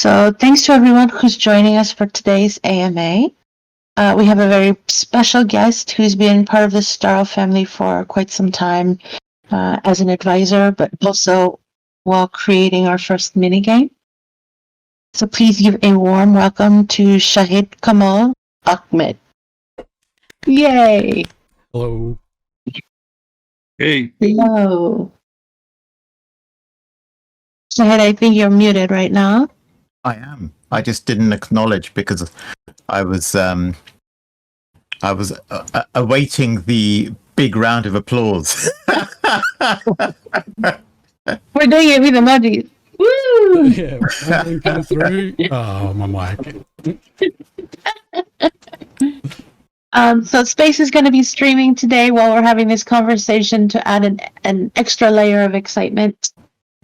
So thanks to everyone who's joining us for today's AMA. We have a very special guest who's been part of the STARL family for quite some time as an advisor, but also while creating our first minigame. So please give a warm welcome to Shahid Kamal Ahmad. Yay! Hello. Hey. Hello. Shahid, I think you're muted right now. I am. I just didn't acknowledge because I was awaiting the big round of applause. We're doing it with emojis. Woo! Yeah, everything come through. Oh, my mic. So Space is going to be streaming today while we're having this conversation to add an extra layer of excitement.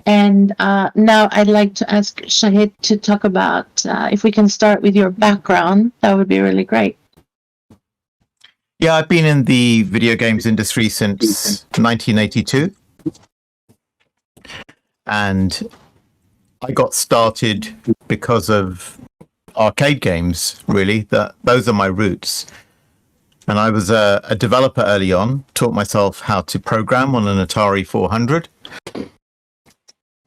And now I'd like to ask Shahid to talk about, if we can start with your background, that would be really great. Yeah, I've been in the video games industry since 1982. And I got started because of arcade games, really. Those are my roots. And I was a developer early on, taught myself how to program on an Atari 400.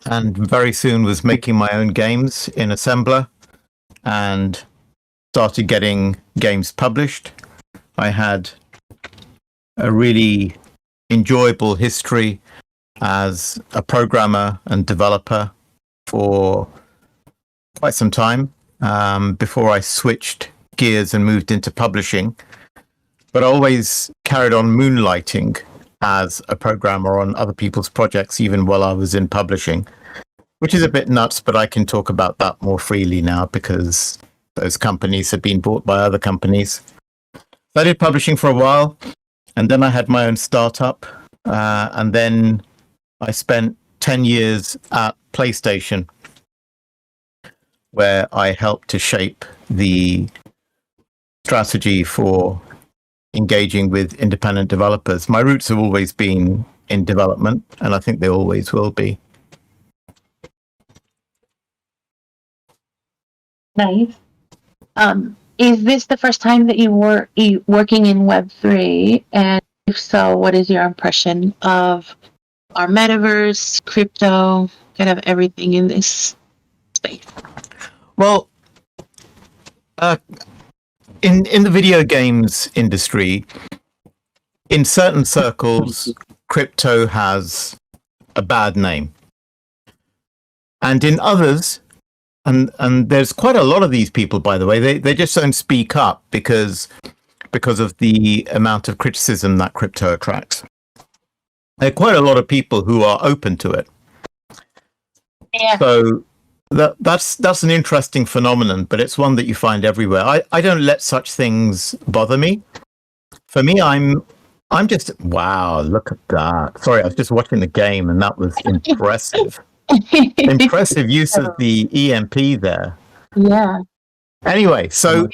And very soon was making my own games in assembler and started getting games published. I had a really enjoyable history as a programmer and developer for quite some time before I switched gears and moved into publishing. But I always carried on moonlighting as a programmer on other people's projects, even while I was in publishing, which is a bit nuts, but I can talk about that more freely now because those companies have been bought by other companies. So I did publishing for a while, and then I had my own startup, and then I spent 10 years at PlayStation, where I helped to shape the strategy for engaging with independent developers. My roots have always been in development, and I think they always will be. Nice. Is this the first time that you were working in Web3? And if so, what is your impression of our metaverse, crypto, kind of everything in this space? Well, in the video games industry, in certain circles, crypto has a bad name. And in others, and there's quite a lot of these people, by the way, they just don't speak up because of the amount of criticism that crypto attracts. There are quite a lot of people who are open to it. Yeah. So that's an interesting phenomenon, but it's one that you find everywhere. I don't let such things bother me. For me, I'm just, wow, look at that. Sorry, I was just watching the game and that was impressive. Impressive use of the EMP there. Yeah. Anyway, so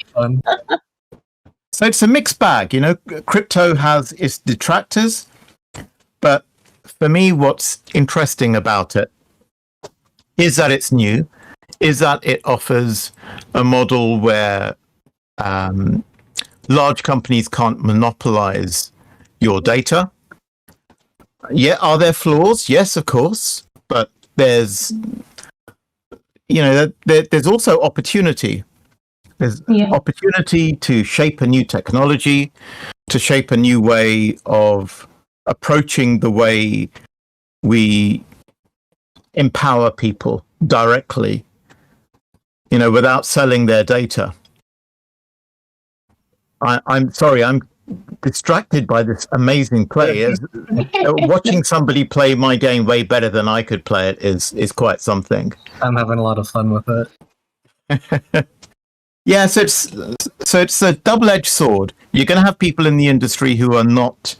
it's a mixed bag. You know, crypto has its detractors, but for me, what's interesting about it is that it's new, is that it offers a model where large companies can't monopolize your data. Yeah, are there flaws? Yes, of course, but there's, you know, there's also opportunity. There's opportunity to shape a new technology, to shape a new way of approaching the way we empower people directly, you know, without selling their data. I'm sorry, I'm distracted by this amazing play. Watching somebody play my game way better than I could play it is quite something. I'm having a lot of fun with it. Yeah, so it's a double-edged sword. You're going to have people in the industry who are not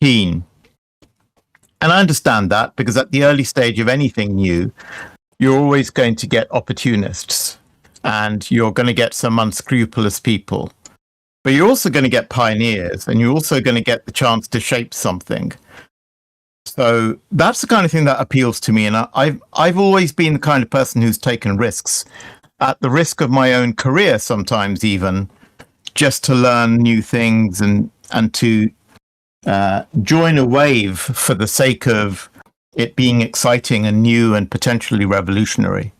keen. And I understand that, because at the early stage of anything new, you're always going to get opportunists and you're going to get some unscrupulous people. But you're also going to get pioneers, and you're also going to get the chance to shape something. So that's the kind of thing that appeals to me. And I've always been the kind of person who's taken risks at the risk of my own career, sometimes even just to learn new things and to join a wave for the sake of it being exciting and new and potentially revolutionary.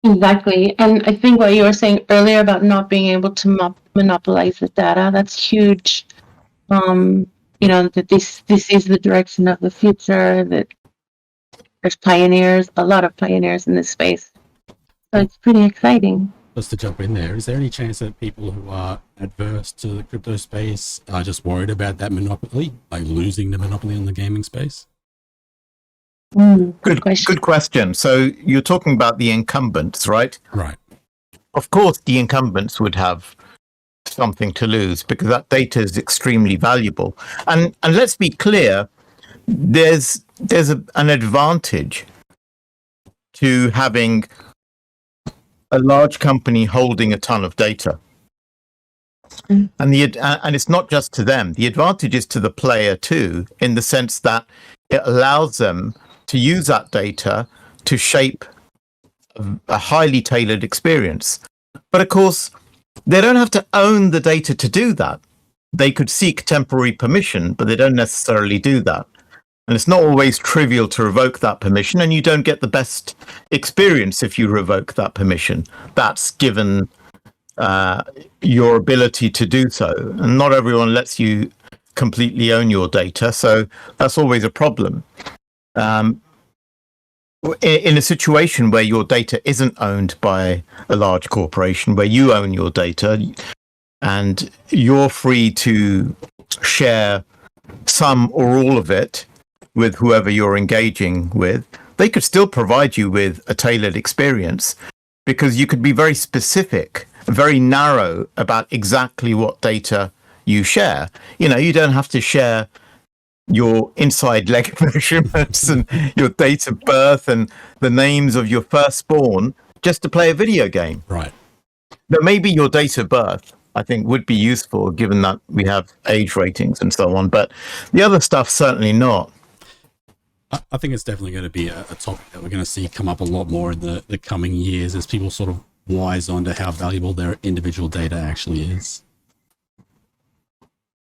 Exactly. And I think what you were saying earlier about not being able to monopolize the data, that's huge. That this is the direction of the future, that there's a lot of pioneers in this space. So it's pretty exciting. Just to jump in there, is there any chance that people who are adverse to the crypto space are just worried about that monopoly, like losing the monopoly on the gaming space? Good question. Good question. So you're talking about the incumbents, right? Right. Of course, the incumbents would have something to lose because that data is extremely valuable. And let's be clear, there's an advantage to having a large company holding a ton of data. And it's not just to them. The advantage is to the player too, in the sense that it allows them to use that data to shape a highly tailored experience. But of course, they don't have to own the data to do that. They could seek temporary permission, but they don't necessarily do that. And it's not always trivial to revoke that permission, and you don't get the best experience if you revoke that permission. That's given your ability to do so. And not everyone lets you completely own your data, so that's always a problem. In a situation where your data isn't owned by a large corporation, where you own your data and you're free to share some or all of it with whoever you're engaging with, they could still provide you with a tailored experience because you could be very specific, very narrow about exactly what data you share. You don't have to share your inside leg measurements and your date of birth and the names of your firstborn just to play a video game. Right. But maybe your date of birth, I think, would be useful given that we have age ratings and so on. But the other stuff, certainly not. I think it's definitely going to be a topic that we're going to see come up a lot more in the coming years as people sort of wise onto how valuable their individual data actually is.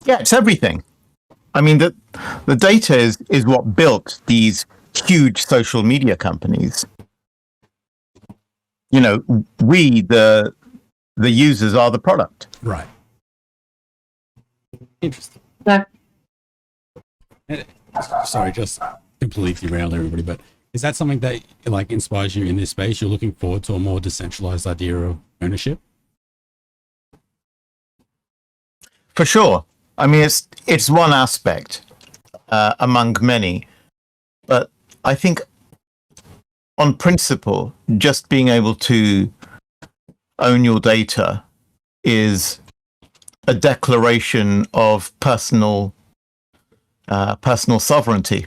Yeah, it's everything. I mean, the data is what built these huge social media companies. We, the users, are the product. Right. Interesting. Sorry, just completely derailed everybody, but is that something that inspires you in this space? You're looking forward to a more decentralized idea of ownership? For sure. I mean, it's one aspect among many, but I think on principle, just being able to own your data is a declaration of personal sovereignty.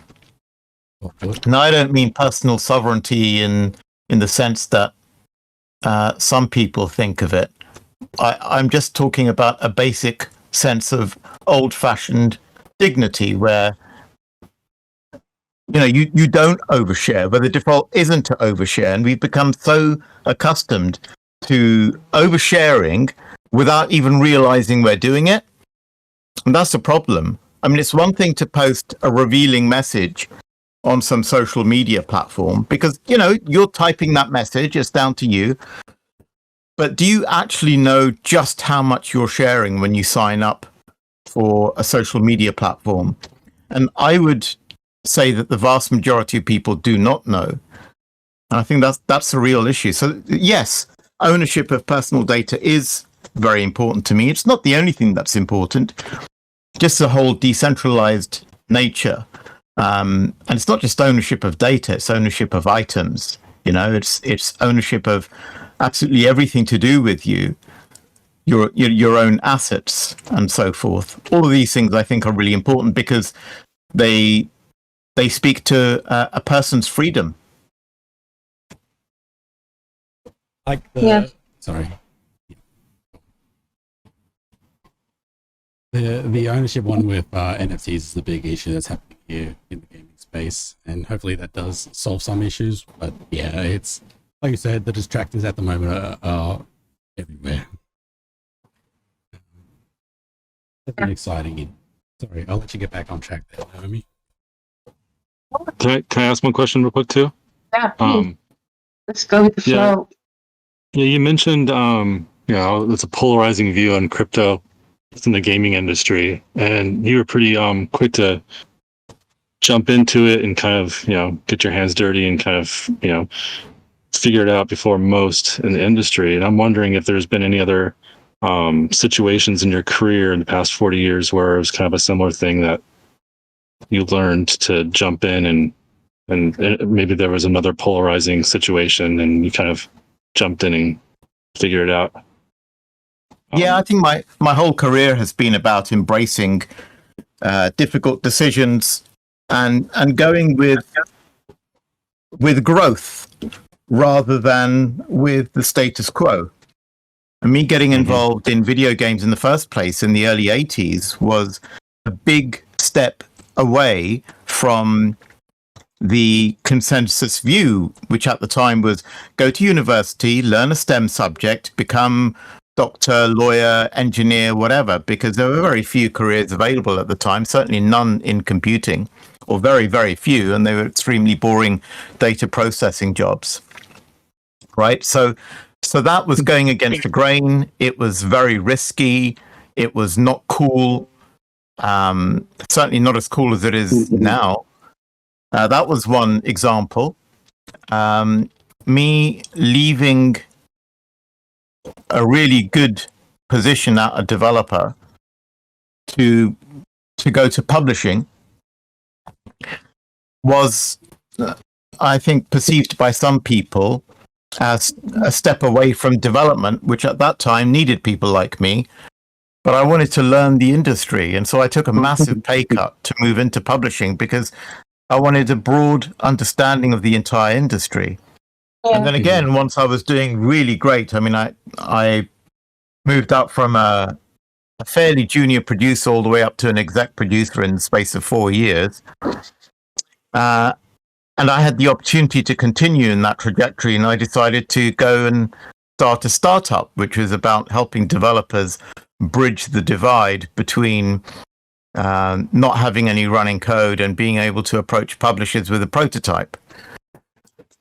Now, I don't mean personal sovereignty in the sense that some people think of it. I'm just talking about a basic sense of old-fashioned dignity where you don't overshare, where the default isn't to overshare, and we've become so accustomed to oversharing without even realizing we're doing it, and that's the problem. I mean, it's one thing to post a revealing message on some social media platform because you're typing that message, it's down to you. But do you actually know just how much you're sharing when you sign up for a social media platform? And I would say that the vast majority of people do not know. And I think that's a real issue. So yes, ownership of personal data is very important to me. It's not the only thing that's important, just the whole decentralized nature. And it's not just ownership of data, it's ownership of items. It's ownership of absolutely everything to do with you, your own assets and so forth. All of these things I think are really important because they speak to a person's freedom. Sorry. The ownership one with NFTs is the big issue that's happening here in the gaming space, and hopefully that does solve some issues. But yeah, it's like you said, the distractors at the moment are everywhere. Definitely exciting. Sorry, I'll let you get back on track there, Naomi. Can I ask one question real quick too? Yeah, please. Let's go with the yeah. flow. Yeah, you mentioned it's a polarizing view on crypto in the gaming industry, and you were pretty quick to jump into it and kind of get your hands dirty and kind of figure it out before most in the industry. And I'm wondering if there's been any other situations in your career in the past 40 years where it was kind of a similar thing that you learned to jump in and maybe there was another polarizing situation and you kind of jumped in and figured it out. Yeah, I think my whole career has been about embracing difficult decisions and going with growth rather than with the status quo. And me getting involved in video games in the first place in the early 80s was a big step away from the consensus view, which at the time was go to university, learn a STEM subject, become doctor, lawyer, engineer, whatever, because there were very few careers available at the time, certainly none in computing, or very, very few, and they were extremely boring data processing jobs. Right? So that was going against the grain. It was very risky. It was not cool. Certainly not as cool as it is now. That was one example. Me leaving a really good position at a developer to go to publishing was, I think, perceived by some people as a step away from development, which at that time needed people like me. But I wanted to learn the industry, and so I took a massive pay cut to move into publishing because I wanted a broad understanding of the entire industry. Yeah. And then again, once I was doing really great, I mean, I moved up from a fairly junior producer all the way up to an exec producer in the space of 4 years. And I had the opportunity to continue in that trajectory, and I decided to go and start a startup, which was about helping developers bridge the divide between not having any running code and being able to approach publishers with a prototype.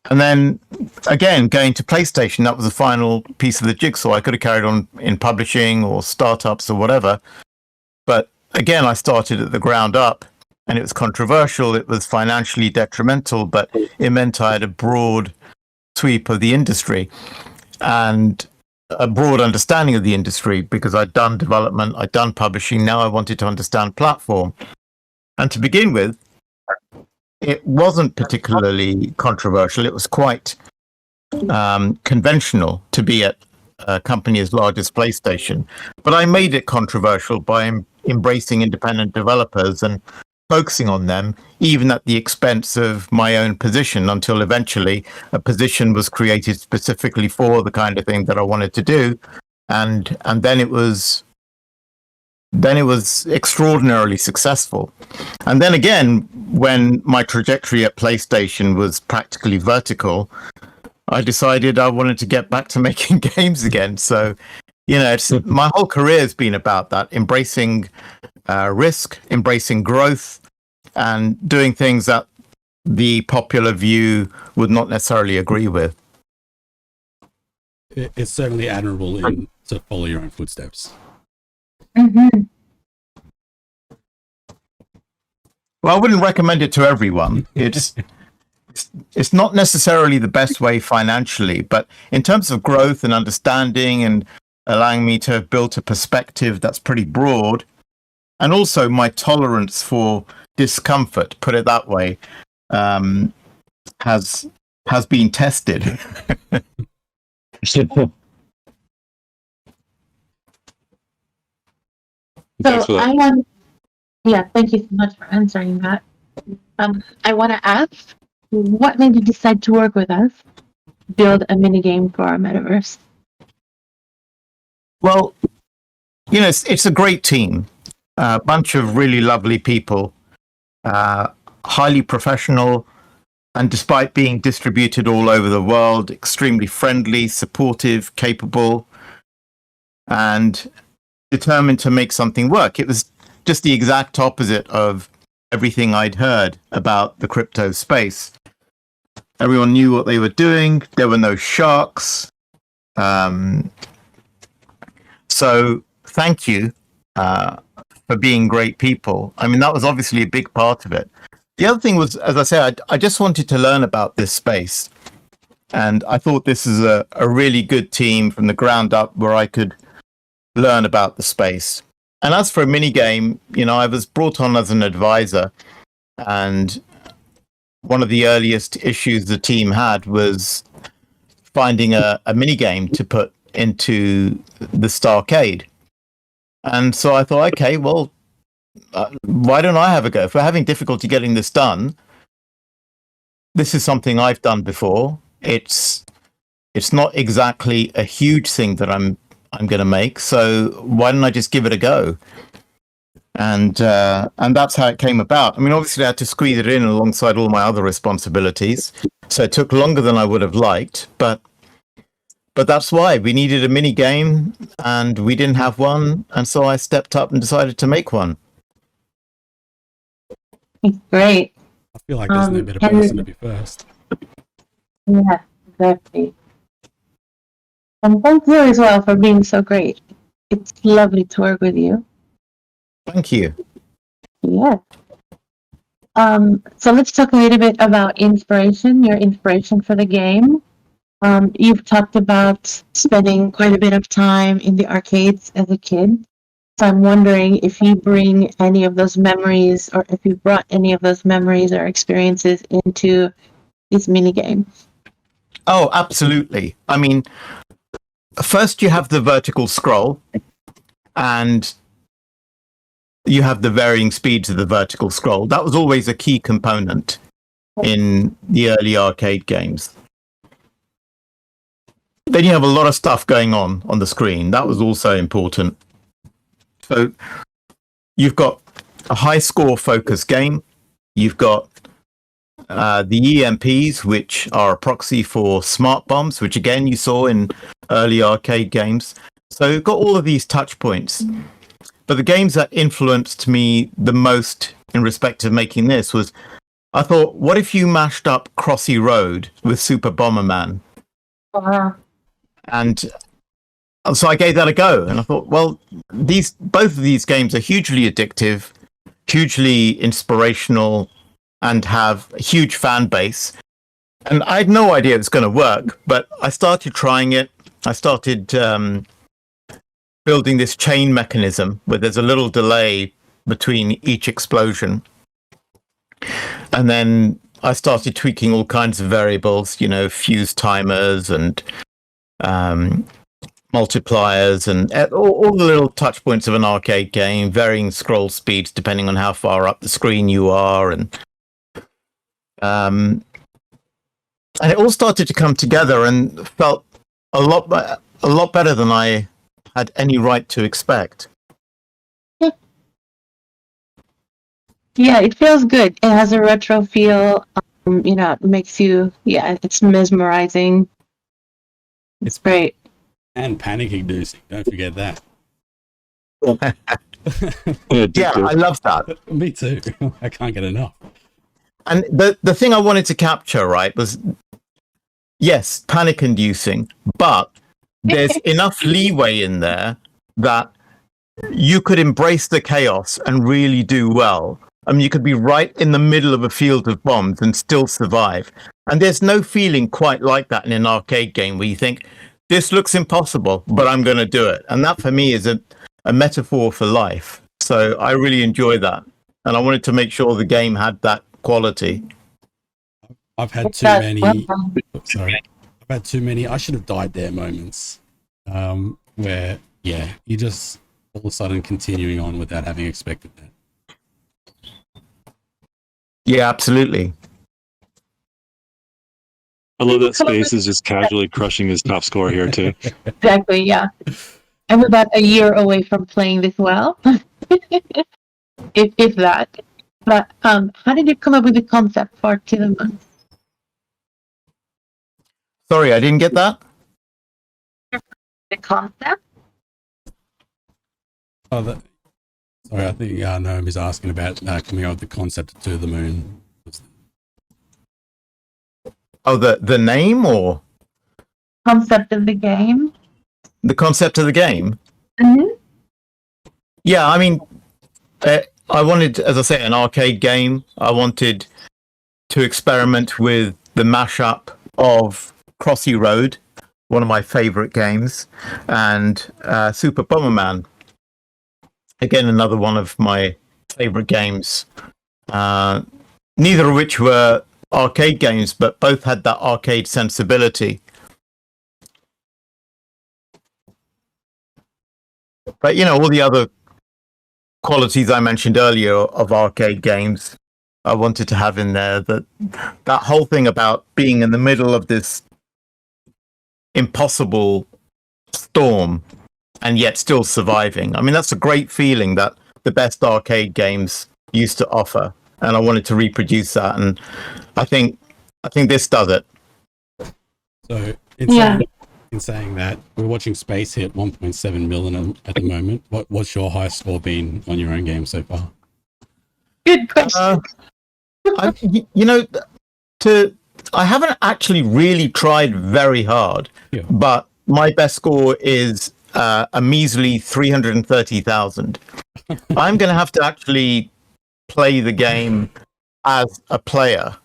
And then again, going to PlayStation, that was the final piece of the jigsaw. I could have carried on in publishing or startups or whatever. But again, I started at the ground up, and it was controversial. It was financially detrimental, but it meant I had a broad sweep of the industry and a broad understanding of the industry because I'd done development, I'd done publishing. Now I wanted to understand platform. And to begin with, it wasn't particularly controversial. It was quite conventional to be at a company as large as PlayStation. But I made it controversial by embracing independent developers and focusing on them, even at the expense of my own position, until eventually a position was created specifically for the kind of thing that I wanted to do. And then it was extraordinarily successful. And then again, when my trajectory at PlayStation was practically vertical, I decided I wanted to get back to making games again. So, my whole career has been about that, embracing risk, embracing growth, and doing things that the popular view would not necessarily agree with. It's certainly admirable to follow your own footsteps. Mm-hmm. Well, I wouldn't recommend it to everyone. It's not necessarily the best way financially, but in terms of growth and understanding and allowing me to have built a perspective that's pretty broad, and also my tolerance for discomfort, put it that way, has been tested. So thank you so much for answering that. I want to ask, what made you decide to work with us, build a minigame for our metaverse? Well, it's a great team, a bunch of really lovely people. highly professional, and despite being distributed all over the world, extremely friendly, supportive, capable, and determined to make something work. It was just the exact opposite of everything I'd heard about the crypto space. Everyone knew what they were doing. There were no sharks. So thank you for being great people. I mean, that was obviously a big part of it. The other thing was, as I said, I just wanted to learn about this space. And I thought this is a really good team from the ground up where I could learn about the space. And as for a mini game, you know, I was brought on as an advisor, and one of the earliest issues the team had was finding a mini game to put into the Starcade. And so I thought, okay, well, why don't I have a go? If we're having difficulty getting this done, this is something I've done before. It's not exactly a huge thing that I'm going to make, so why don't I just give it a go? And that's how it came about. I mean, obviously, I had to squeeze it in alongside all my other responsibilities, so it took longer than I would have liked. But that's why we needed a mini game, and we didn't have one, and so I stepped up and decided to make one. Great. I feel like there's no better person to be first. Yeah, exactly. And thank you as well for being so great. It's lovely to work with you. Thank you. Yeah. So let's talk a little bit about inspiration, your inspiration for the game. You've talked about spending quite a bit of time in the arcades as a kid. So I'm wondering if you bring any of those memories, or if you brought any of those memories or experiences into these mini games. Oh, absolutely. I mean, first you have the vertical scroll, and you have the varying speeds of the vertical scroll. That was always a key component in the early arcade games. Then you have a lot of stuff going on the screen. That was also important. So you've got a high score focus game. You've got the EMPs, which are a proxy for smart bombs, which again you saw in early arcade games. So you've got all of these touch points. But the games that influenced me the most in respect of making this was, I thought, what if you mashed up Crossy Road with Super Bomberman? Wow. And so I gave that a go, and I thought, well, both of these games are hugely addictive, hugely inspirational, and have a huge fan base. And I had no idea it was going to work, but I started trying it. I started building this chain mechanism where there's a little delay between each explosion. And then I started tweaking all kinds of variables, you know, fuse timers and multipliers and all the little touch points of an arcade game, varying scroll speeds depending on how far up the screen you are, and it all started to come together and felt a lot better than I had any right to expect. Yeah, it feels good. It has a retro feel. You know, it makes you, it's mesmerizing. It's great. And panic inducing. Don't forget that. Yeah, I love that. Me too. I can't get enough. And the thing I wanted to capture, right, was, yes, panic inducing, but there's enough leeway in there that you could embrace the chaos and really do well. I mean, you could be right in the middle of a field of bombs and still survive. And there's no feeling quite like that in an arcade game where you think, this looks impossible, but I'm going to do it. And that for me is a metaphor for life. So I really enjoy that. And I wanted to make sure the game had that quality. I've had too many. Sorry. I've had too many. I should have died there moments where, you just all of a sudden continuing on without having expected that. Yeah, absolutely. I love that Space is just casually crushing his top score here too. Exactly, yeah. I'm about a year away from playing this well. if that. But how did you come up with the concept for To the Moon? Sorry, I didn't get that. The concept? Oh, sorry, I think Noam is asking about coming up with the concept of To the Moon. Oh, the name or Concept of the game? the concept of the game? Mm-hmm. Yeah, I mean, I wanted, as I say, an arcade game. I wanted to experiment with the mashup of Crossy Road, one of my favorite games, and Super Bomberman. Again, another one of my favorite games. Neither of which were arcade games, but both had that arcade sensibility. But, you know, all the other qualities I mentioned earlier of arcade games, I wanted to have in there. That whole thing about being in the middle of this impossible storm and yet still surviving. I mean, that's a great feeling that the best arcade games used to offer, and I wanted to reproduce that. And I think this does it. So in saying that, we're watching Space hit 1.7 million at the moment. What's your highest score been on your own game so far? Good question. I haven't actually really tried very hard, but my best score is a measly 330,000. I'm going to have to actually play the game as a player,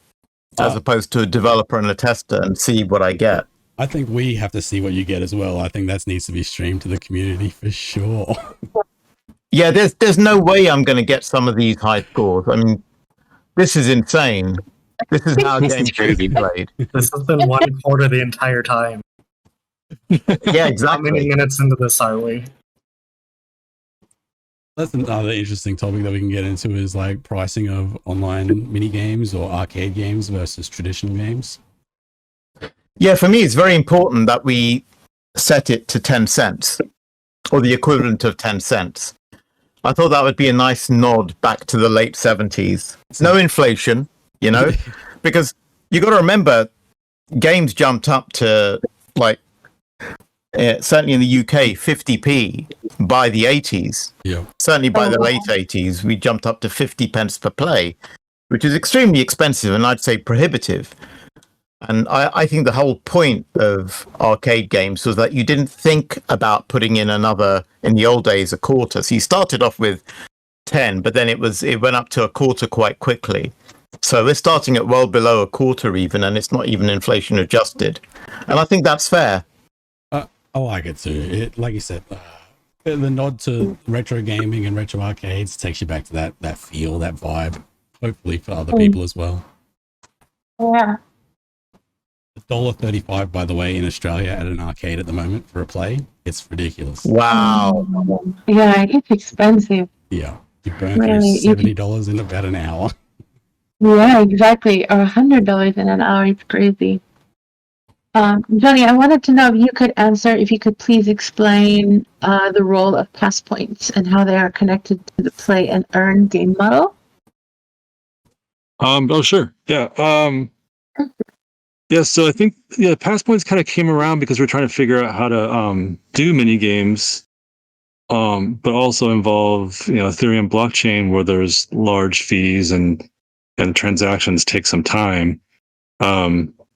as opposed to a developer and a tester, and see what I get. I think we have to see what you get as well. I think that needs to be streamed to the community for sure. Yeah, there's no way I'm going to get some of these high scores. I mean, this is insane. This is how games should be played. This has been 1/4 the entire time. Yeah, How exactly. many minutes into this are we? That's another interesting topic that we can get into is like pricing of online mini games or arcade games versus traditional games. Yeah, for me, it's very important that we set it to 10 cents or the equivalent of 10 cents. I thought that would be a nice nod back to the late 70s. No inflation, you know, because you got to remember games jumped up to like, certainly in the UK, 50p by the 80s. Yeah. Certainly by the late 80s, we jumped up to 50 pence per play, which is extremely expensive and I'd say prohibitive. And I think the whole point of arcade games was that you didn't think about putting in another, in the old days, a quarter. So you started off with 10, but then it went up to a quarter quite quickly. So we're starting at well below a quarter even, and it's not even inflation adjusted. And I think that's fair. I like it too. Like you said, the nod to retro gaming and retro arcades takes you back to that feel, that vibe, hopefully for other people as well. Yeah. $1.35, by the way, in Australia at an arcade at the moment for a play. It's ridiculous. Wow. Yeah, it's expensive. Yeah. You burn Really, through $70 in about an hour. Yeah, exactly. Or $100 in an hour. It's crazy. Johnny, I wanted to know if you could answer, if you could please explain the role of pass points and how they are connected to the play and earn game model. Oh, sure. Yeah. Yeah. So I think pass points kind of came around because we're trying to figure out how to do mini games, but also involve Ethereum blockchain where there's large fees and transactions take some time.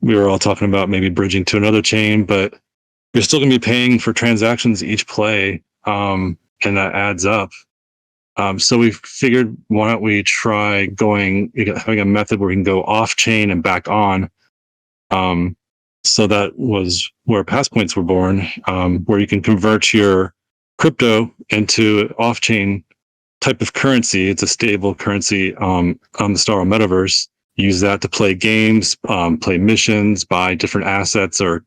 We were all talking about maybe bridging to another chain, but you're still going to be paying for transactions each play, and that adds up. So we figured, why don't we try having a method where we can go off chain and back on. So that was where pass points were born, where you can convert your crypto into off chain type of currency. It's a stable currency on the STARL Metaverse. Use that to play games, play missions, buy different assets or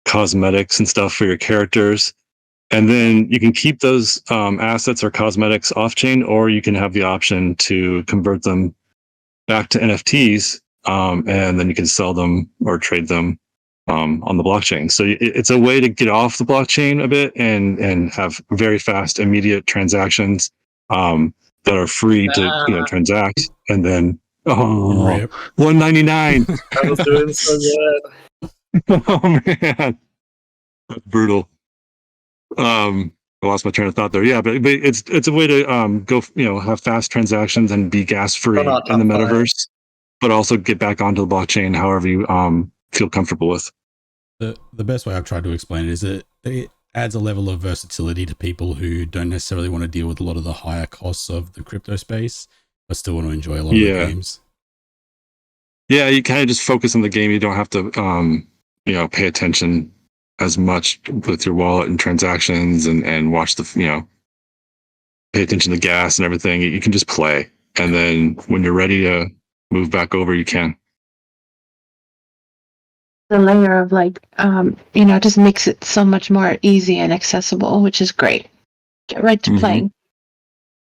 cosmetics and stuff for your characters. And then you can keep those assets or cosmetics off chain, or you can have the option to convert them back to NFTs, and then you can sell them or trade them on the blockchain. So it's a way to get off the blockchain a bit and have very fast, immediate transactions. that are free to transact, and then Rip. $1.99. I was doing so good. Oh man, that's brutal. I lost my train of thought there. Yeah, but it's a way to go have fast transactions and be gas free not in the top five. metaverse, but also get back onto the blockchain however you feel comfortable with. The best way I've tried to explain it is that it adds a level of versatility to people who don't necessarily want to deal with a lot of the higher costs of the crypto space, but still want to enjoy a lot of the games. Yeah, you kind of just focus on the game. You don't have to pay attention as much with your wallet and transactions and watch the pay attention to gas and everything. You can just play, and then when you're ready to move back over, you can. The layer of just makes it so much more easy and accessible, which is great. Get right to playing.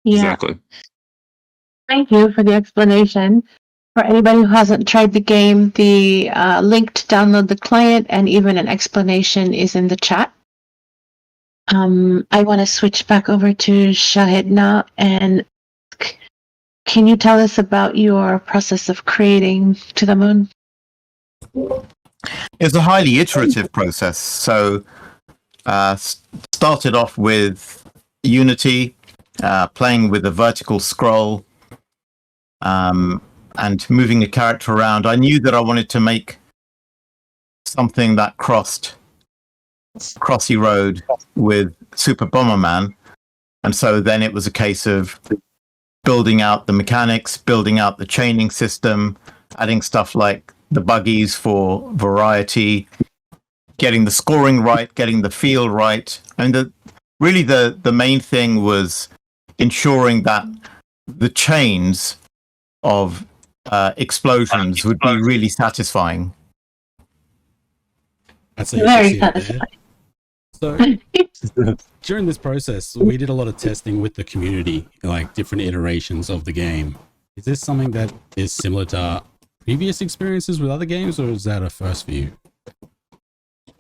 Yeah. Exactly. Thank you for the explanation. For anybody who hasn't tried the game, the link to download the client and even an explanation is in the chat. I want to switch back over to Shahid now, and can you tell us about your process of creating To The Moon? It's a highly iterative process. So started off with Unity, playing with a vertical scroll, and moving a character around. I knew that I wanted to make something that crossy road with Super Bomberman. And so then it was a case of building out the mechanics, building out the chaining system, adding stuff like the buggies for variety, getting the scoring right, getting the feel right. And the main thing was ensuring that the chains of explosions would be really satisfying. That's very satisfying. So during this process, we did a lot of testing with the community, like different iterations of the game. Is this something that is similar to previous experiences with other games, or is that a first for you?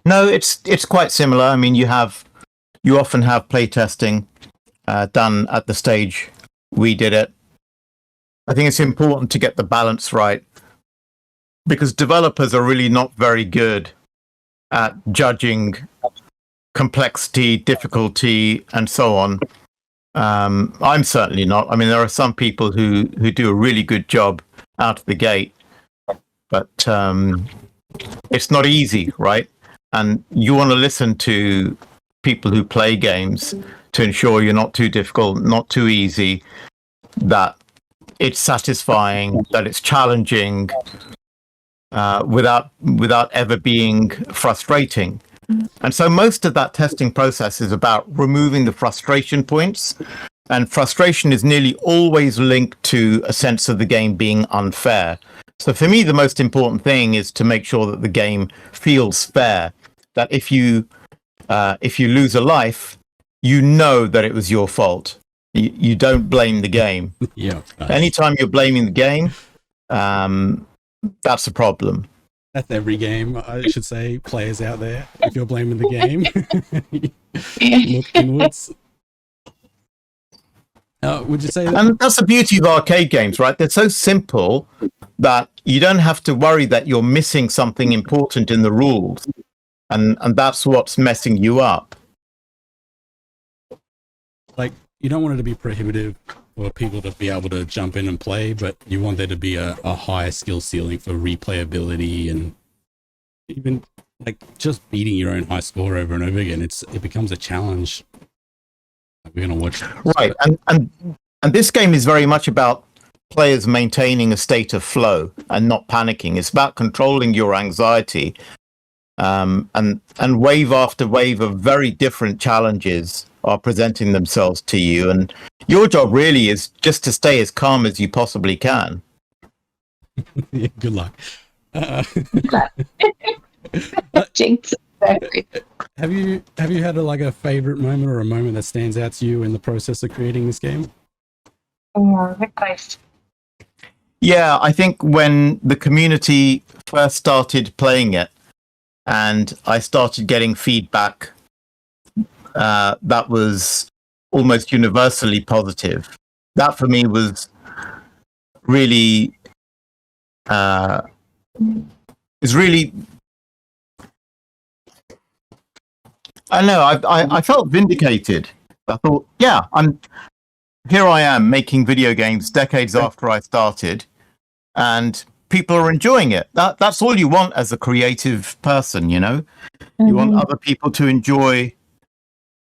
No, it's quite similar. I mean, you often have playtesting done at the stage we did it. I think it's important to get the balance right, because developers are really not very good at judging complexity, difficulty, and so on. I'm certainly not. I mean, there are some people who do a really good job out of the gate, but it's not easy, right? And you want to listen to people who play games to ensure you're not too difficult, not too easy, that it's satisfying, that it's challenging, without ever being frustrating. And so most of that testing process is about removing the frustration points. And frustration is nearly always linked to a sense of the game being unfair. So for me, the most important thing is to make sure that the game feels fair. That if you lose a life, you know that it was your fault. You don't blame the game. Yeah. Anytime you're blaming the game, that's a problem. That's every game, I should say, players out there. If you're blaming the game, look inwards. Would you say that? And that's the beauty of arcade games, right? They're so simple that you don't have to worry that you're missing something important in the rules. And that's what's messing you up. Like, you don't want it to be prohibitive for people to be able to jump in and play, but you want there to be a higher skill ceiling for replayability, and even like just beating your own high score over and over again. It becomes a challenge. We're going to watch. Right. And this game is very much about players maintaining a state of flow and not panicking. It's about controlling your anxiety. And wave after wave of very different challenges are presenting themselves to you, and your job really is just to stay as calm as you possibly can. Yeah, good luck. Jinx. Have you had a favorite moment or a moment that stands out to you in the process of creating this game? Good question. Yeah, I think when the community first started playing it, and I started getting feedback that was almost universally positive. that for me was really is really. I know. I felt vindicated. I thought, yeah, here. I am making video games decades after I started, and people are enjoying it. That's all you want as a creative person, you know. You want other people to enjoy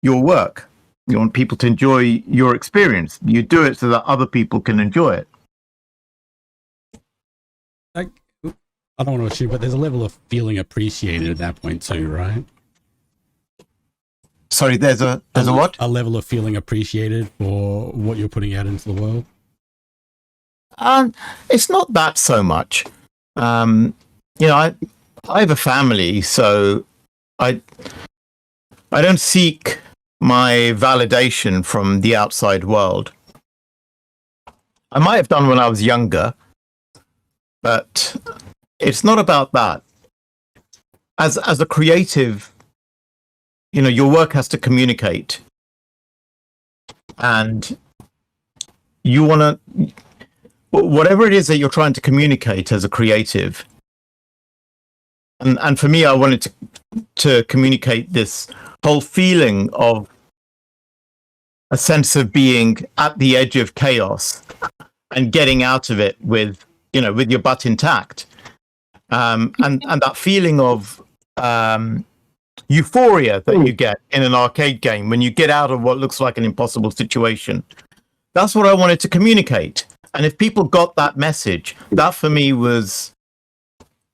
your work. You want people to enjoy your experience. You do it so that other people can enjoy it. I don't want to assume, but there's a level of feeling appreciated at that point too, right? Sorry, there's a what? A level of feeling appreciated for what you're putting out into the world. It's not that so much. You know, I have a family, so I don't seek my validation from the outside world. I might have done when I was younger, but it's not about that. As a creative, you know, your work has to communicate, and you want to, whatever it is that you're trying to communicate as a creative. And for me, I wanted to communicate this whole feeling of a sense of being at the edge of chaos and getting out of it with, you know, with your butt intact. And that feeling of euphoria that you get in an arcade game when you get out of what looks like an impossible situation. That's what I wanted to communicate. And if people got that message, that for me was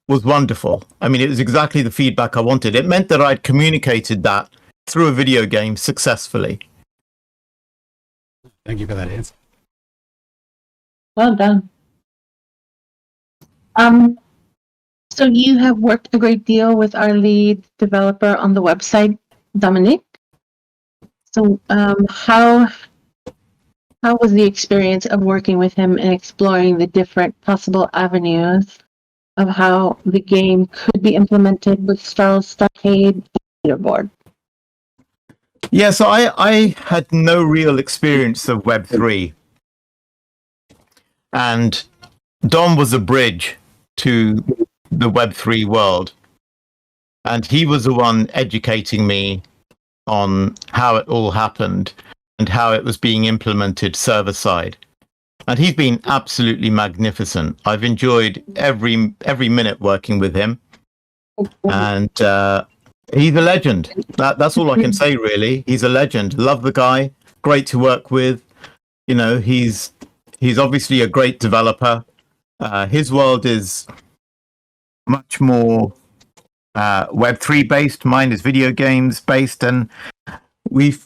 wonderful. I mean, it was exactly the feedback I wanted. It meant that I'd communicated that through a video game successfully. Thank you for that answer. Well done. So you have worked a great deal with our lead developer on the website, Dominic. So how was the experience of working with him and exploring the different possible avenues of how the game could be implemented with STARL Starcade leaderboard? Yeah, so I had no real experience of Web3. And Dom was a bridge to the Web3 world. And he was the one educating me on how it all happened and how it was being implemented server side. And he's been absolutely magnificent. I've enjoyed every minute working with him. And he's a legend. That's all I can say, really. He's a legend. Love the guy. Great to work with. You know, he's obviously a great developer. His world is much more Web3 based. Mine is video games based, and we've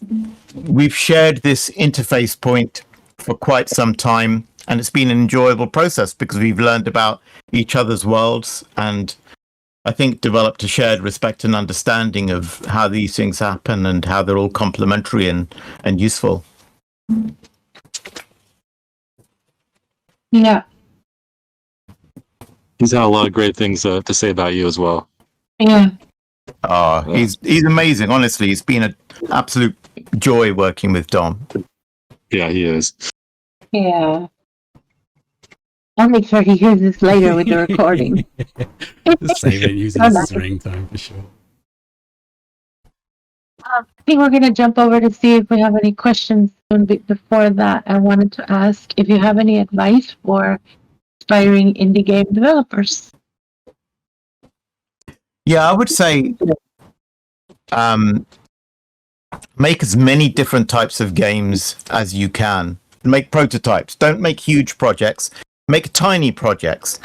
shared this interface point for quite some time, and it's been an enjoyable process because we've learned about each other's worlds, and I think developed a shared respect and understanding of how these things happen and how they're all complementary and useful. Yeah. He's had a lot of great things to say about you as well. Yeah. Oh, he's amazing. Honestly, it's been an absolute joy working with Dom. Yeah, he is. Yeah. I'll make sure he hears this later with the recording. Just save it using his ringtone for sure. I think we're going to jump over to see if we have any questions. Before that, I wanted to ask if you have any advice for aspiring indie game developers. Yeah, I would say make as many different types of games as you can. Make prototypes. Don't make huge projects. Make tiny projects.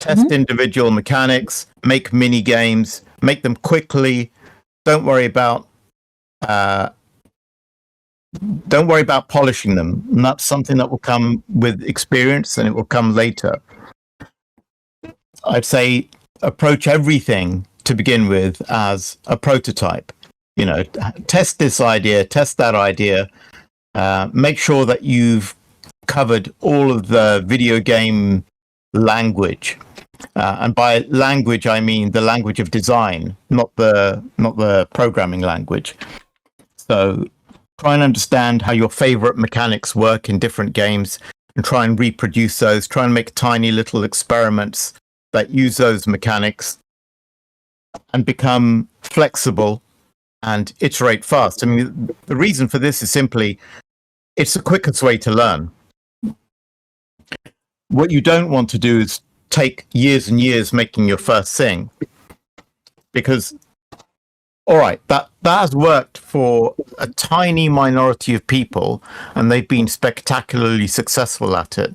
Test individual mechanics. Make mini games. Make them quickly. Don't worry about polishing them. And that's something that will come with experience, and it will come later. I'd say approach everything to begin with as a prototype. You know, test this idea, test that idea. Make sure that you've covered all of the video game language. And by language, I mean the language of design, not the programming language. So try and understand how your favorite mechanics work in different games and try and reproduce those, try and make tiny little experiments that use those mechanics and become flexible and iterate fast. I mean, the reason for this is simply it's the quickest way to learn. What you don't want to do is take years and years making your first thing, because all right, that has worked for a tiny minority of people and they've been spectacularly successful at it.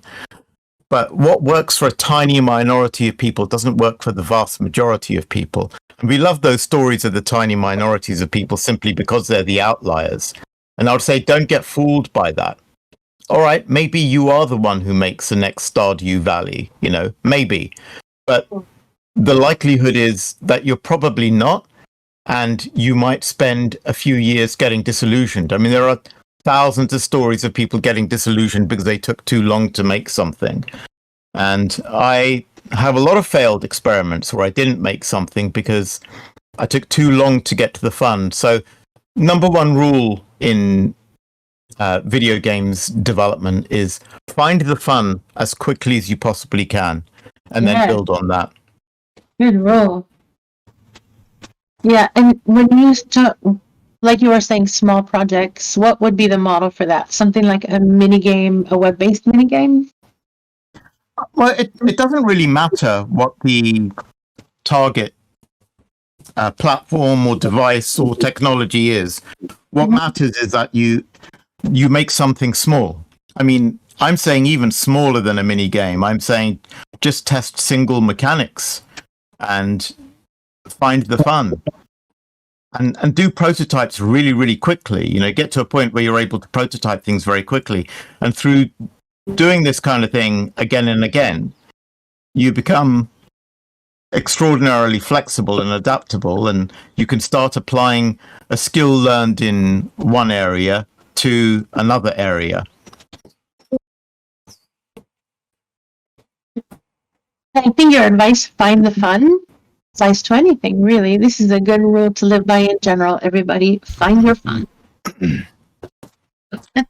But what works for a tiny minority of people doesn't work for the vast majority of people. And we love those stories of the tiny minorities of people simply because they're the outliers. And I would say, don't get fooled by that. All right, maybe you are the one who makes the next Stardew Valley, you know, maybe. But the likelihood is that you're probably not. And you might spend a few years getting disillusioned. I mean, there are thousands of stories of people getting disillusioned because they took too long to make something. And I have a lot of failed experiments where I didn't make something because I took too long to get to the fun. So number one rule in video games development is find the fun as quickly as you possibly can and then build on that. Good rule. Yeah, and when you start, like you were saying, small projects, what would be the model for that? Something like a mini game, a web-based mini game? Well, it doesn't really matter what the target platform or device or technology is. What matters is that you make something small. I mean, I'm saying even smaller than a mini game. I'm saying just test single mechanics and find the fun and do prototypes really, really quickly. You know, get to a point where you're able to prototype things very quickly. And through doing this kind of thing again and again, you become extraordinarily flexible and adaptable, and you can start applying a skill learned in one area to another area. I think your advice, find the fun, applies to anything, really. This is a good rule to live by in general. Everybody, find your fun.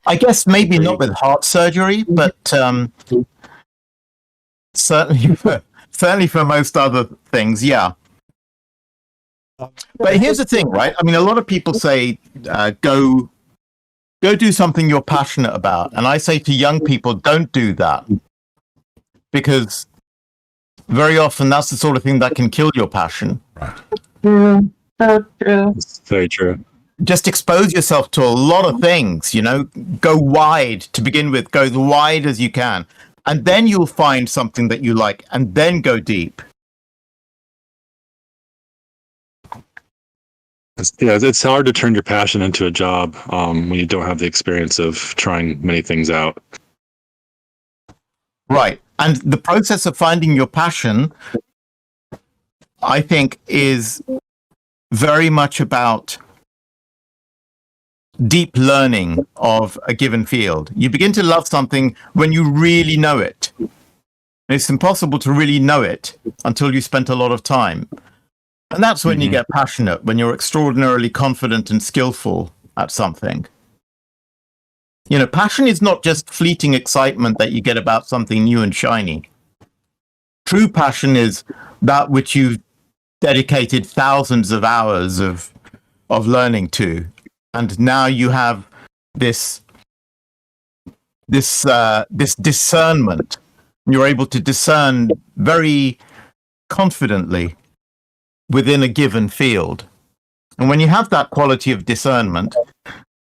I guess maybe not with heart surgery, but certainly for most other things, yeah. But here's the thing, right? I mean, a lot of people say, go do something you're passionate about. And I say to young people, don't do that. Because very often that's the sort of thing that can kill your passion. Right. So true. It's very true. Just expose yourself to a lot of things, you know, go wide to begin with, go as wide as you can. And then you'll find something that you like and then go deep. It's hard to turn your passion into a job when you don't have the experience of trying many things out. Right. And the process of finding your passion, I think, is very much about deep learning of a given field. You begin to love something when you really know it. And it's impossible to really know it until you spent a lot of time. And that's when you get passionate, when you're extraordinarily confident and skillful at something. You know, passion is not just fleeting excitement that you get about something new and shiny. True passion is that which you've dedicated thousands of hours of learning to. And now you have this discernment. You're able to discern very confidently within a given field. And when you have that quality of discernment,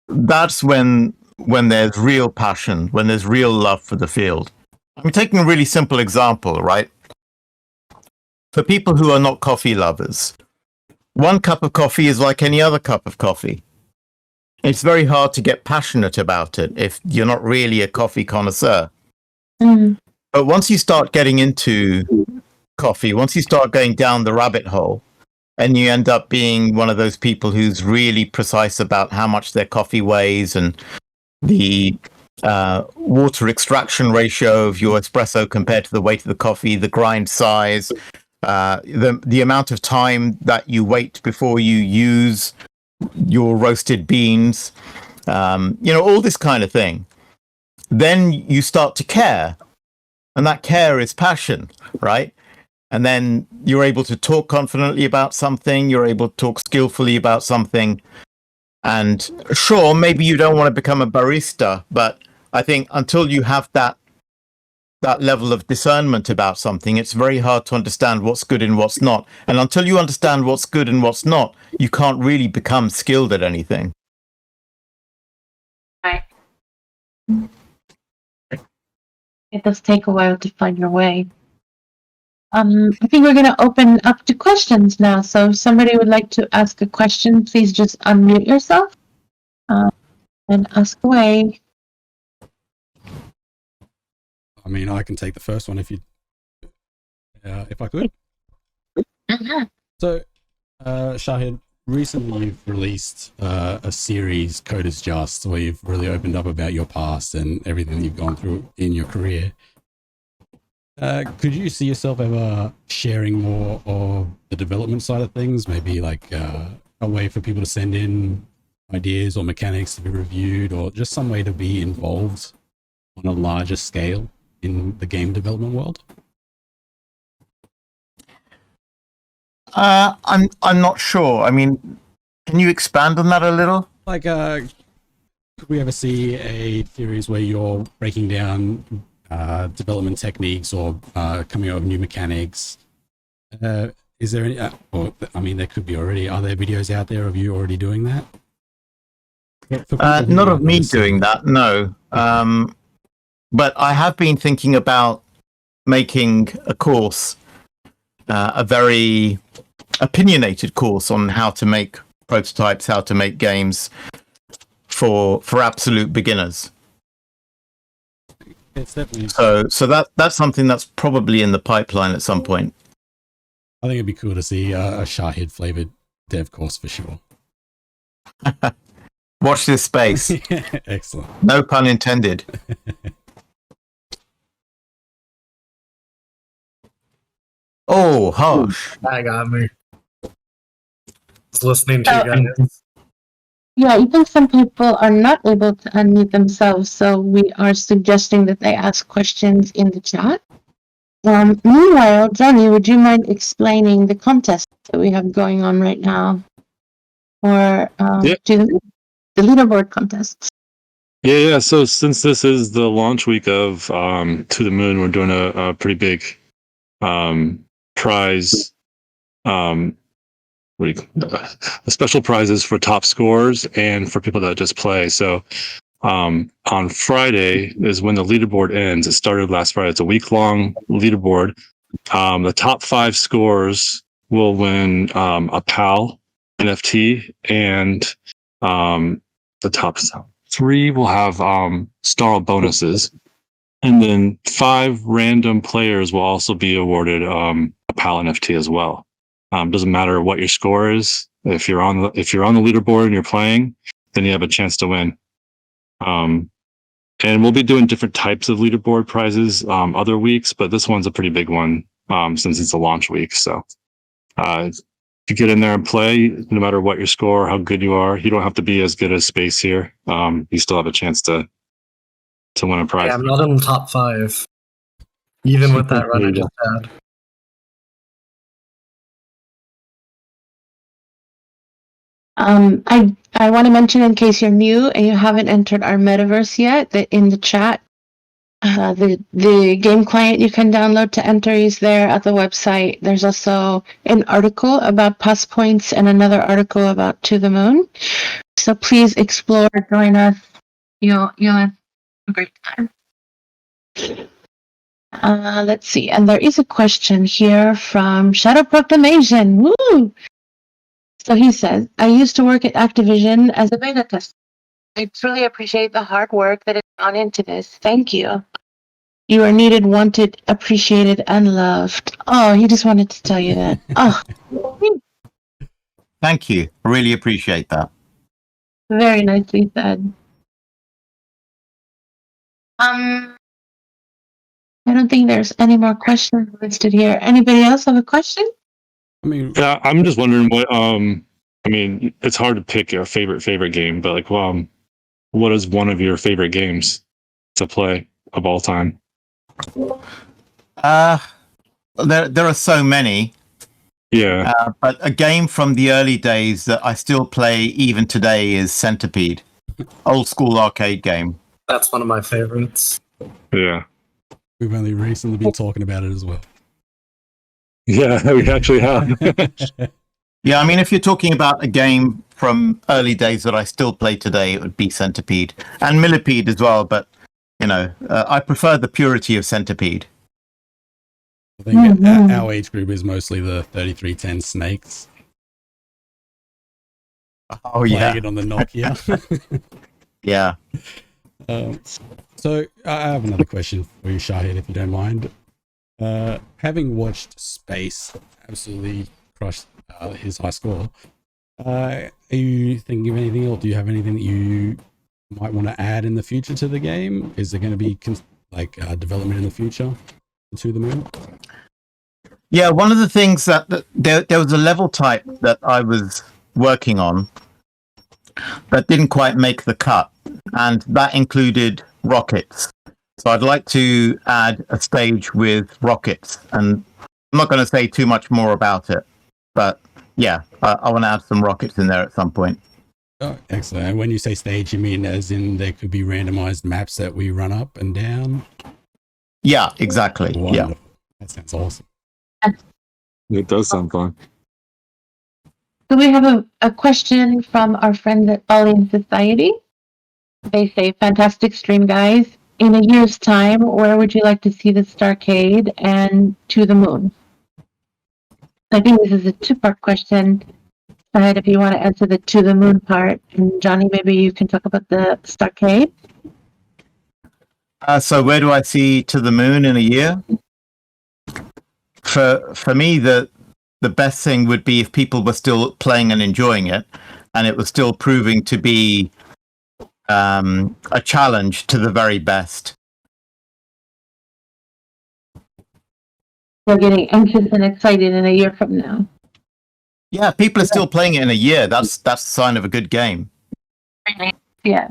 that's when there's real passion, when there's real love for the field. I'm taking a really simple example, right? For people who are not coffee lovers, one cup of coffee is like any other cup of coffee. It's very hard to get passionate about it if you're not really a coffee connoisseur. Mm. But once you start getting into coffee, once you start going down the rabbit hole, and you end up being one of those people who's really precise about how much their coffee weighs and the water extraction ratio of your espresso compared to the weight of the coffee, the grind size, the amount of time that you wait before you use your roasted beans, All this kind of thing. Then you start to care, and that care is passion, right? And then you're able to talk confidently about something, you're able to talk skillfully about something. And sure, maybe you don't want to become a barista, but I think until you have that level of discernment about something, it's very hard to understand what's good and what's not. And until you understand what's good and what's not, you can't really become skilled at anything. Right. It does take a while to find your way. I think we're going to open up to questions now. So if somebody would like to ask a question, please just unmute yourself and ask away. I mean, I can take the first one if I could. So, Shahid, recently you've released a series, Code is Just, where you've really opened up about your past and everything that you've gone through in your career. Could you see yourself ever sharing more of the development side of things? Maybe like a way for people to send in ideas or mechanics to be reviewed, or just some way to be involved on a larger scale in the game development world? I'm not sure. I mean, can you expand on that a little? Like, could we ever see a series where you're breaking down development techniques or coming up with new mechanics? Is there any, there could be already. Are there videos out there of you already doing that? Not of me doing that, no. But I have been thinking about making a course, a very opinionated course on how to make prototypes, how to make games for absolute beginners. It's definitely so that's something that's probably in the pipeline at some point. I think it'd be cool to see a Shahid flavored dev course for sure. Watch this space. Excellent. No pun intended. Oh, harsh. That got me. Just listening to you guys. Yeah, even some people are not able to unmute themselves, so we are suggesting that they ask questions in the chat. Meanwhile, Johnny, would you mind explaining the contest that we have going on right now? Or the leaderboard contests? Yeah. So since this is the launch week of To the Moon, we're doing a pretty big prize. Special prizes for top scorers and for people that just play. So on Friday is when the leaderboard ends. It started last Friday. It's a week-long leaderboard. The top 5 scorers will win a PAL NFT, and the top 3 will have STARL bonuses. And then 5 random players will also be awarded a PAL NFT as well. Doesn't matter what your score is. If you're on the leaderboard and you're playing, then you have a chance to win. And we'll be doing different types of leaderboard prizes other weeks, but this one's a pretty big one since it's a launch week. So if you get in there and play, no matter what your score, how good you are, you don't have to be as good as Space here. You still have a chance to win a prize. Yeah, I'm not in the top 5, even with that run I just had. I want to mention, in case you're new and you haven't entered our metaverse yet, that in the chat, the game client you can download to enter is there at the website. There's also an article about pass points and another article about To the Moon. So please explore, join us. You'll have a great time. Let's see. And there is a question here from Shadow Proclamation. Woo! So he says, I used to work at Activision as a beta tester. I truly appreciate the hard work that has gone into this. Thank you. You are needed, wanted, appreciated, and loved. Oh, he just wanted to tell you that. Oh, Thank you. Really appreciate that. very nicely said. I don't think there's any more questions listed here. Anybody else have a question? I mean, yeah, I'm just wondering what. I mean, it's hard to pick your favorite game, but like, what is one of your favorite games to play of all time? There are so many. Yeah, But a game from the early days that I still play even today is Centipede, old school arcade game. That's one of my favorites. yeah, We've only recently been talking about it as well. yeah. We actually have. Yeah, I mean, if you're talking about a game from early days that I still play today, it would be Centipede and Millipede as well. But I prefer the purity of Centipede. I think our age group is mostly the 3310 Snakes. Oh Playing yeah, it on the Nokia. yeah. So I have another question for you, Shahid, if you don't mind. Having watched Space absolutely crush his high score, are you thinking of anything, or do you have anything that you might want to add in the future to the game? Is there going to be development in the future to the moon? Yeah, one of the things that there was a level type that I was working on that didn't quite make the cut, and that included rockets. So I'd like to add a stage with rockets, and I'm not going to say too much more about it, but yeah, I want to add some rockets in there at some point. Oh, excellent. And when you say stage, you mean as in there could be randomized maps that we run up and down? Yeah, exactly. Wonderful. Yeah. That sounds awesome. It does sound fun. So we have a question from our friends at All Society. They say, fantastic stream, guys. In a year's time, where would you like to see the Starcade and To the Moon? I think this is a two-part question. Shahid, if you want to answer the To the Moon part, and Johnny, maybe you can talk about the Starcade. So where do I see To the Moon in a year? For me, the best thing would be if people were still playing and enjoying it, and it was still proving to be a challenge to the very best. They're getting anxious and excited in a year from now. Yeah, people are still playing it in a year. That's a sign of a good game. Yeah.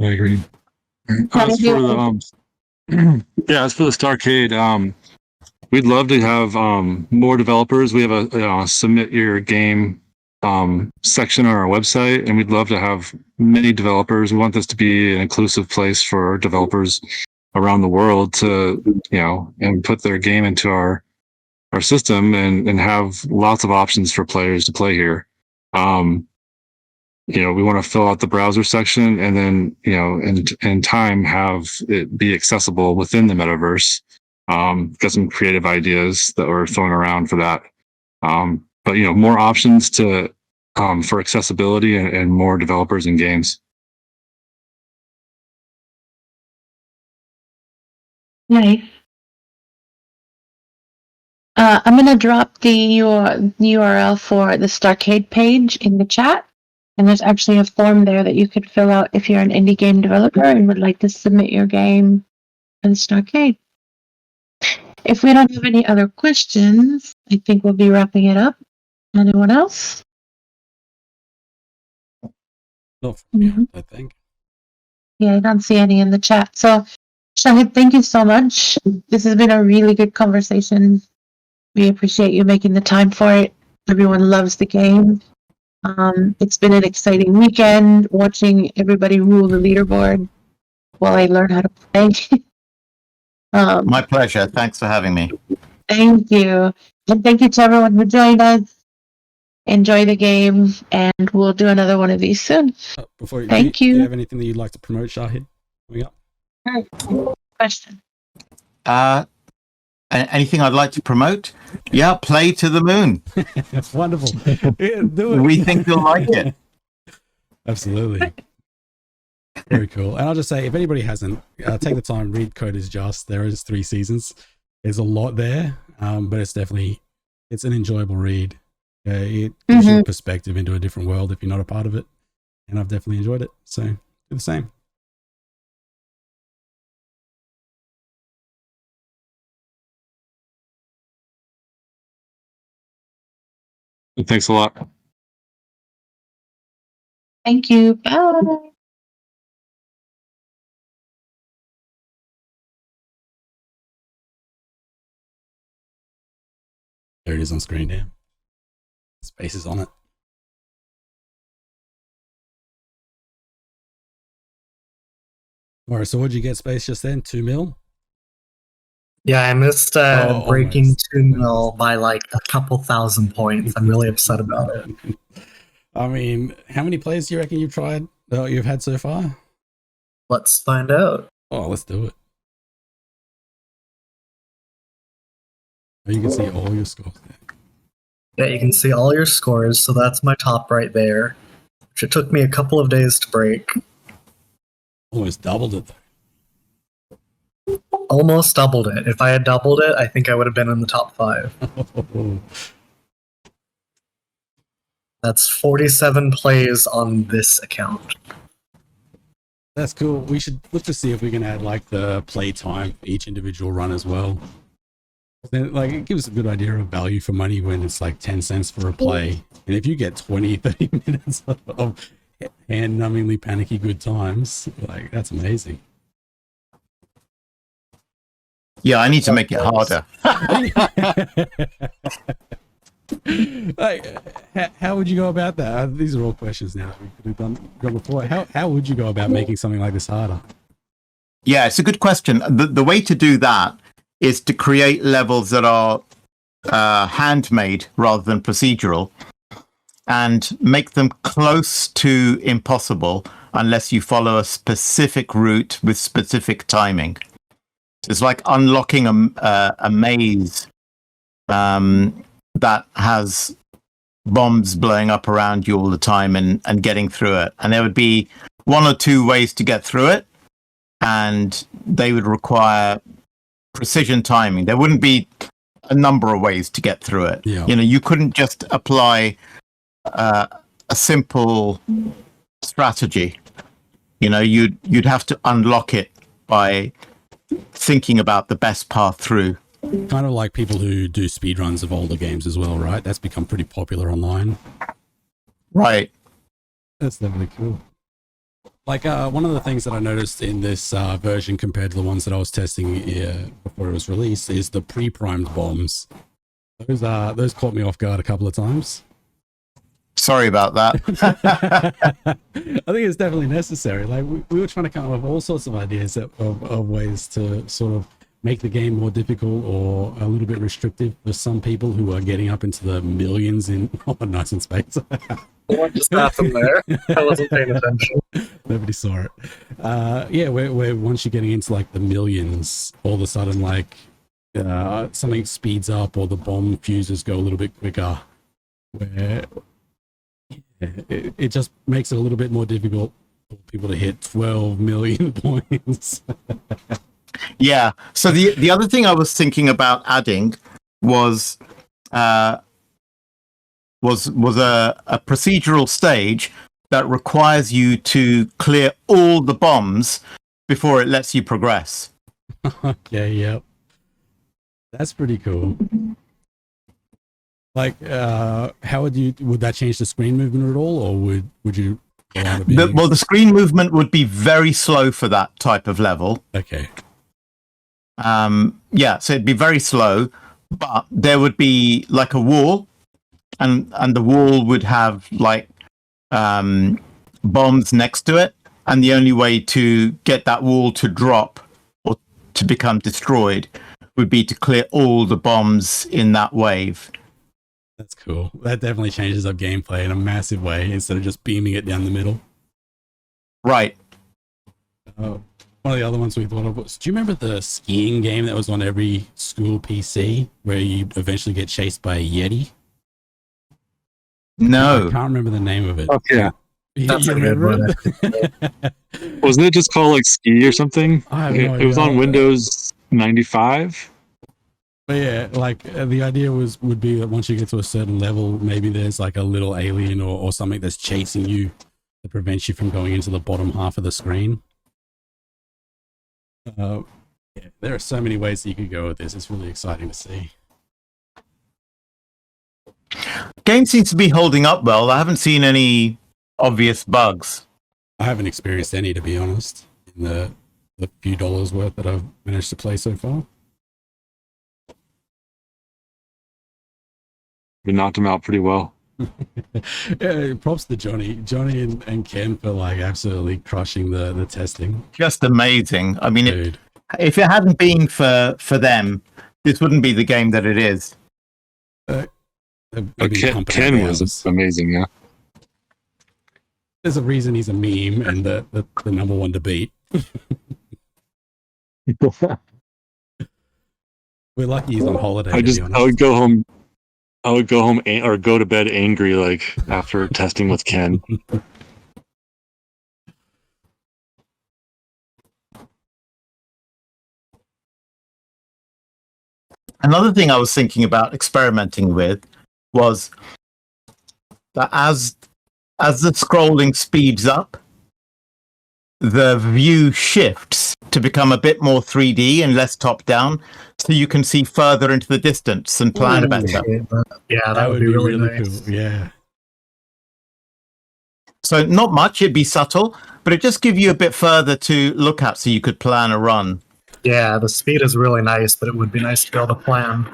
I agree. As for the as for the Starcade, we'd love to have more developers. We have a submit your game section on our website, and we'd love to have many developers. We want this to be an inclusive place for developers around the world to and put their game into our system and have lots of options for players to play here. We want to fill out the browser section, and then in time have it be accessible within the metaverse. Got some creative ideas that we're throwing around for that. But more options to for accessibility and more developers and games. Nice. I'm going to drop the URL for the Starcade page in the chat. And there's actually a form there that you could fill out if you're an indie game developer and would like to submit your game for the Starcade. If we don't have any other questions, I think we'll be wrapping it up. Anyone else? Not for me, I think. Yeah, I don't see any in the chat. So, Shahid, thank you so much. This has been a really good conversation. We appreciate you making the time for it. Everyone loves the game. It's been an exciting weekend watching everybody rule the leaderboard while I learn how to play. My pleasure. Thanks for having me. Thank you. And thank you to everyone who joined us. Enjoy the game, and we'll do another one of these soon. Thank you. Do you have anything that you'd like to promote, Shahid? Coming up? Question. Anything I'd like to promote? Yeah, play To the Moon. That's wonderful. Yeah, do it. We think you'll like it. Absolutely. Very cool. And I'll just say, if anybody hasn't, take the time, read Code is Just. There is 3 seasons. There's a lot there, but it's an enjoyable read. It gives you a perspective into a different world if you're not a part of it. And I've definitely enjoyed it. So do the same. Thanks a lot. Thank you. Bye. There it is on screen now. Space is on it. All right, so what'd you get, Space, just then? 2 mil? Yeah, I missed Oh, breaking almost. 2 mil by like a couple thousand points. I'm really upset about it. I mean, how many players do you reckon you've had so far? Let's find out. Oh, let's do it. Oh, you can see all your scores there. Yeah, you can see all your scores, so that's my top right there, which it took me a couple of days to break. Almost doubled it, though. Almost doubled it. If I had doubled it, I think I would have been in the top 5. That's 47 plays on this account. That's cool. We should look to see if we can add like the play time for each individual run as well. Then, like, it gives a good idea of value for money when it's like 10 cents for a play. And if you get 20, 30 minutes of hand-numbingly panicky good times, like, that's amazing. Yeah, I need to make it harder. Like, how would you go about that? These are all questions now that we could have done before. How would you go about making something like this harder? Yeah, it's a good question. The way to do that is to create levels that are handmade rather than procedural, and make them close to impossible unless you follow a specific route with specific timing. It's like unlocking a maze that has bombs blowing up around you all the time and getting through it. And there would be 1 or 2 ways to get through it, and they would require precision timing. There wouldn't be a number of ways to get through it. Yeah. You know, you couldn't just apply a simple strategy. You know, you'd have to unlock it by thinking about the best path through. Kind of like people who do speedruns of older games as well, right? That's become pretty popular online. Right. That's definitely cool. Like, one of the things that I noticed in this version compared to the ones that I was testing before it was released is the pre-primed bombs. Those caught me off guard a couple of times. Sorry about that. I think it's definitely necessary. Like, we were trying to come up with all sorts of ideas of ways to sort of make the game more difficult or a little bit restrictive for some people who are getting up into the millions in nice in space. What just happened there? I wasn't paying attention. Nobody saw it. Yeah, where once you're getting into like the millions, all of a sudden like something speeds up or the bomb fuses go a little bit quicker, where it just makes it a little bit more difficult for people to hit 12 million points. Yeah. So the other thing I was thinking about adding was a procedural stage that requires you to clear all the bombs before it lets you progress. Okay, yep. That's pretty cool. Like, how would that change the screen movement at all, or would you go on the screen movement would be very slow for that type of level. Okay. Yeah, so it'd be very slow, but there would be like a wall, and the wall would have like bombs next to it, and the only way to get that wall to drop or to become destroyed would be to clear all the bombs in that wave. That's cool. That definitely changes up gameplay in a massive way instead of just beaming it down the middle. Right. One of the other ones we thought of was, do you remember the skiing game that was on every school PC where you eventually get chased by a Yeti? No. I can't remember the name of it. Oh, yeah. That's you a good remember one. it? Wasn't it just called like Ski or something? I have no It was idea. on Windows 95. But yeah, like the idea would be that once you get to a certain level, maybe there's like a little alien or something that's chasing you that prevents you from going into the bottom half of the screen. Yeah, there are so many ways that you could go with this. It's really exciting to see. Game seems to be holding up well. I haven't seen any obvious bugs. I haven't experienced any, to be honest, in the few dollars worth that I've managed to play so far. We knocked him out pretty well. Yeah, props to Johnny and Ken for like absolutely crushing the testing. Just amazing. I mean, Dude. if it hadn't been for them, this wouldn't be the game that it is. Ken was amazing, yeah. There's a reason he's a meme and the number one to beat. We're lucky he's on holiday. I would go home or go to bed angry, like after testing with Ken. Another thing I was thinking about experimenting with was that as the scrolling speeds up, the view shifts to become a bit more 3D and less top down, so you can see further into the distance and plan better. Yeah, that would be really nice. Cool. Yeah. So not much, it'd be subtle, but it just give you a bit further to look at so you could plan a run. Yeah, the speed is really nice, but it would be nice to be able to plan.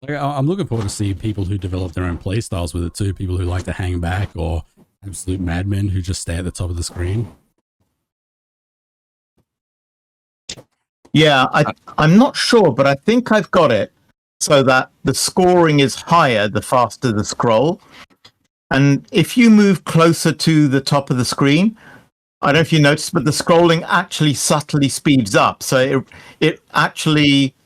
Like, I'm looking forward to see people who develop their own play styles with it too. People who like to hang back, or absolute madmen who just stay at the top of the screen. Yeah, I'm not sure, but I think I've got it so that the scoring is higher the faster the scroll. And if you move closer to the top of the screen, I don't know if you noticed, but the scrolling actually subtly speeds up. So it actually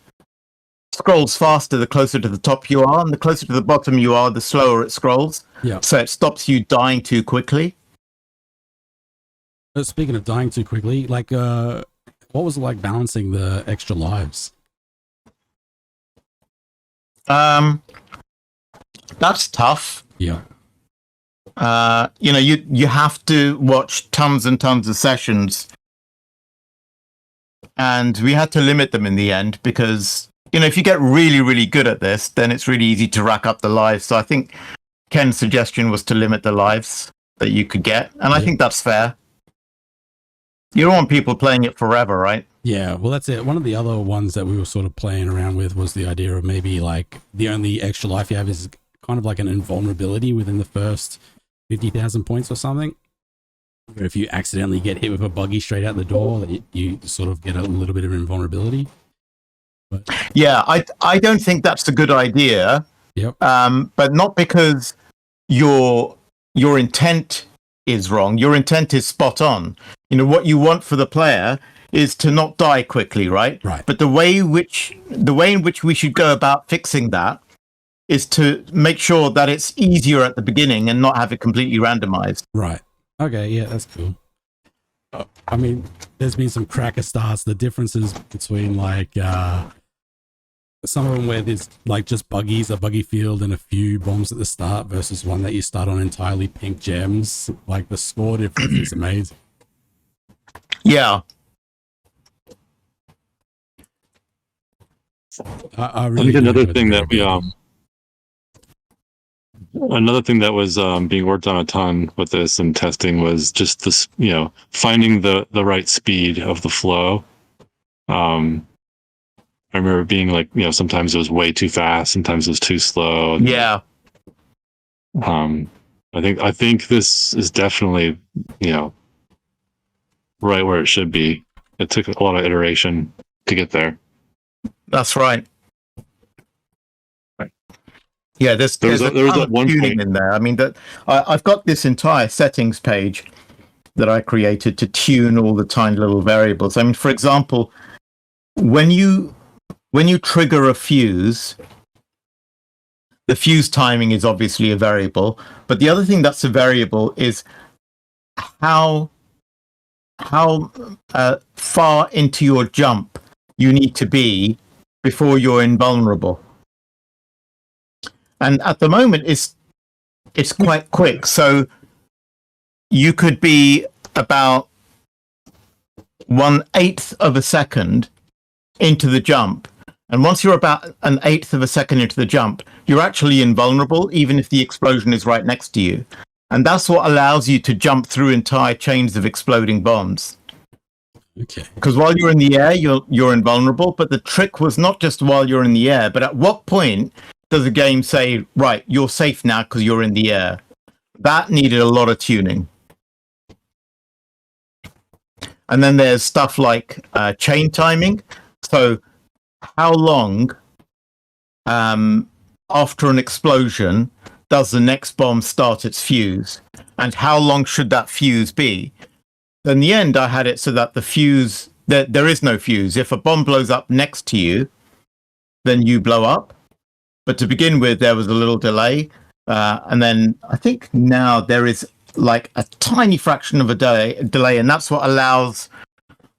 scrolls faster the closer to the top you are, and the closer to the bottom you are, the slower it scrolls. Yeah. So it stops you dying too quickly. Speaking of dying too quickly, like, what was it like balancing the extra lives? That's tough. Yeah. You have to watch tons and tons of sessions, and we had to limit them in the end because, if you get really, really good at this, then it's really easy to rack up the lives. So I think Ken's suggestion was to limit the lives that you could get, and I think that's fair. You don't want people playing it forever, right? Yeah, well, that's it. One of the other ones that we were sort of playing around with was the idea of maybe like the only extra life you have is kind of like an invulnerability within the first 50,000 points or something. Or if you accidentally get hit with a buggy straight out the door, that you sort of get a little bit of invulnerability. But yeah, I don't think that's a good idea. Yep. But not because your intent is wrong. Your intent is spot on. What you want for the player is to not die quickly, right? Right. But the way in which we should go about fixing that is to make sure that it's easier at the beginning and not have it completely randomized. Right. Okay, yeah, that's cool. I mean, there's been some cracker starts. The differences between like some of them where there's like just buggies, a buggy field and a few bombs at the start versus one that you start on entirely pink gems. Like the score difference is amazing. Yeah. I really think another thing that was being worked on a ton with this and testing was just this, finding the right speed of the flow. I remember being like, sometimes it was way too fast, sometimes it was too slow. Yeah. I think this is definitely, right where it should be. It took a lot of iteration to get there. That's right. Yeah, there's there was a one tuning in there. I mean, I've got this entire settings page that I created to tune all the tiny little variables. I mean, for example, when you trigger a fuse, the fuse timing is obviously a variable, but the other thing that's a variable is how far into your jump you need to be before you're invulnerable. And at the moment, it's quite quick. So you could be about 1/8 of a second into the jump. And once you're about 1/8 of a second into the jump, you're actually invulnerable, even if the explosion is right next to you. And that's what allows you to jump through entire chains of exploding bombs. Okay. Because while you're in the air, you're invulnerable. But the trick was not just while you're in the air, but at what point does the game say, right, you're safe now because you're in the air? That needed a lot of tuning. And then there's stuff like chain timing. So how long after an explosion does the next bomb start its fuse? And how long should that fuse be? In the end, I had it so that the fuse, there is no fuse. If a bomb blows up next to you, then you blow up. But to begin with, there was a little delay. And then I think now there is like a tiny fraction of a delay. And that's what allows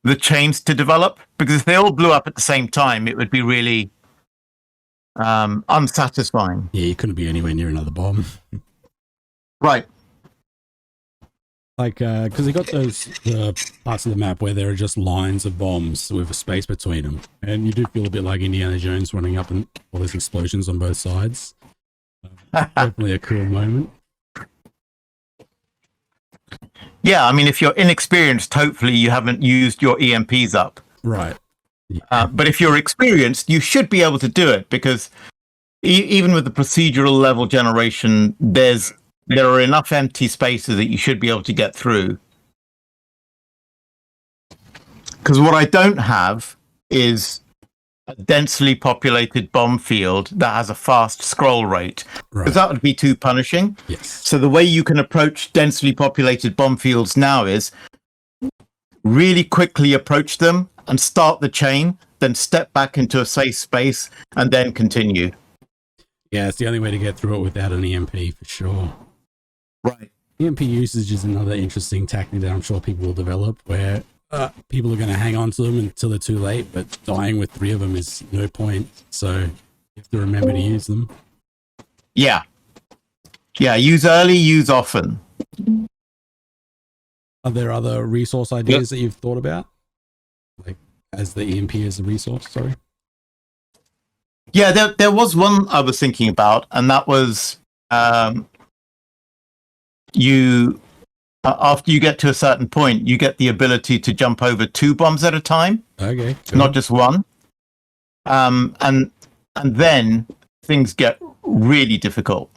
the chains to develop. Because if they all blew up at the same time, it would be really unsatisfying. Yeah, you couldn't be anywhere near another bomb. Right. Like, because they got those parts of the map where there are just lines of bombs with a space between them. And you do feel a bit like Indiana Jones running up and all those explosions on both sides. Definitely a cool moment. Yeah, I mean, if you're inexperienced, hopefully you haven't used your EMPs up. Right. Yeah. But if you're experienced, you should be able to do it because even with the procedural level generation, there are enough empty spaces that you should be able to get through. Because what I don't have is a densely populated bomb field that has a fast scroll rate, because that would be too punishing. Yes. So the way you can approach densely populated bomb fields now is really quickly approach them and start the chain, then step back into a safe space and then continue. Yeah, it's the only way to get through it without an EMP for sure. Right. EMP usage is another interesting tactic that I'm sure people will develop, where people are going to hang on to them until they're too late, but dying with 3 of them is no point. So you have to remember to use them. Yeah. Yeah, use early, use often. Are there other resource ideas that you've thought about? Like, as the EMP as a resource, sorry? Yeah, there was one I was thinking about, and that was you after you get to a certain point, you get the ability to jump over 2 bombs at a time. Okay. Cool. Not just one. And then things get really difficult.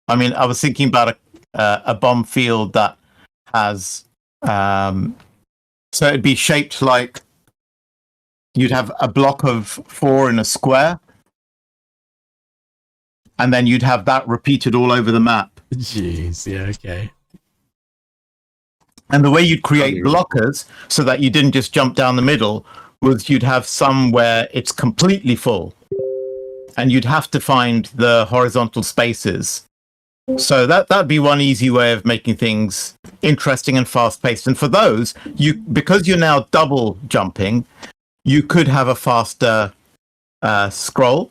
I mean, I was thinking about a bomb field that has so it'd be shaped like you'd have a block of 4 in a square, and then you'd have that repeated all over the map. Jeez, yeah, okay. And the way you'd create blockers so that you didn't just jump down the middle was you'd have some where it's completely full, and you'd have to find the horizontal spaces. So that'd be one easy way of making things interesting and fast-paced. And for those, because you're now double jumping, you could have a faster scroll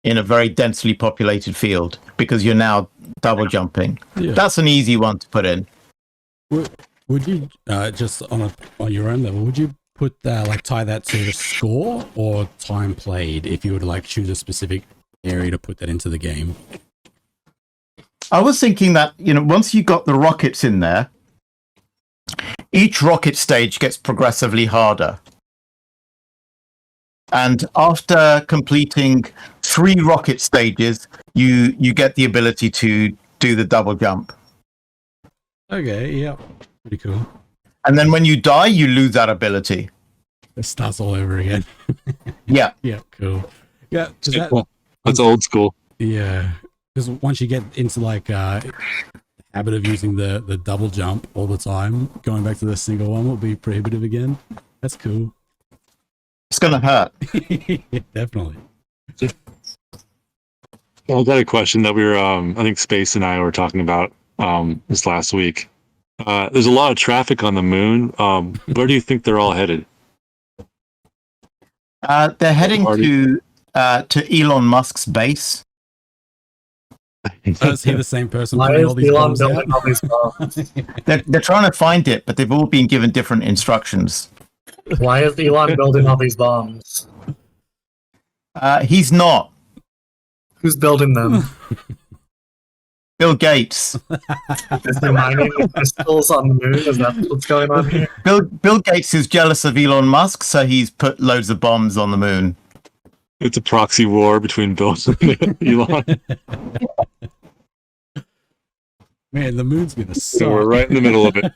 in a very densely populated field because you're now double jumping. Yeah. That's an easy one to put in. Would you just on your own level, would you put tie that to the score or time played if you were to like choose a specific area to put that into the game? I was thinking that, once you got the rockets in there, each rocket stage gets progressively harder. And after completing 3 rocket stages, you get the ability to do the double jump. Okay, yeah. Pretty cool. And then when you die, you lose that ability. It starts all over again. Yeah. Yeah, cool. Yeah, that's old school. Yeah. Because once you get into the habit of using the double jump all the time, going back to the single one will be prohibitive again. That's cool. It's gonna hurt. Yeah, definitely. I got a question that we were, I think Space and I were talking about this last week. There's a lot of traffic on the moon. Where do you think they're all headed? They're heading to Elon Musk's base. Is he the same person? Why putting all is these Elon bombs building out? all these bombs? They're trying to find it, but they've all been given different instructions. Why is Elon building all these bombs? He's not. Who's building them? Bill Gates. Is there mining crystals on the moon? Is that what's going on here? Bill Gates is jealous of Elon Musk, so he's put loads of bombs on the moon. It's a proxy war between Bill and Elon. Man, the moon's gonna suck. So we're right in the middle of it.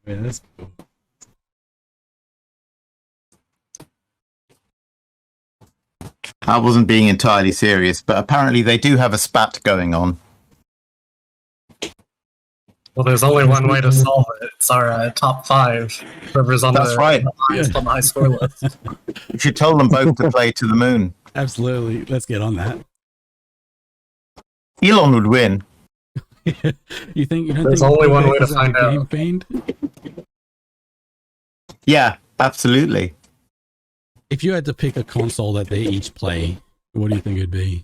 Man, that's cool. I wasn't being entirely serious, but apparently they do have a spat going on. Well, there's only one way to solve it. It's our top 5. Whoever's on That's the right. on the high score list. You should tell them both to play To the Moon. Absolutely. Let's get on that. Elon would win. You think? You don't There's think only Bill one way Gates to is like find a game out. fiend? Yeah, absolutely. If you had to pick a console that they each play, what do you think it'd be?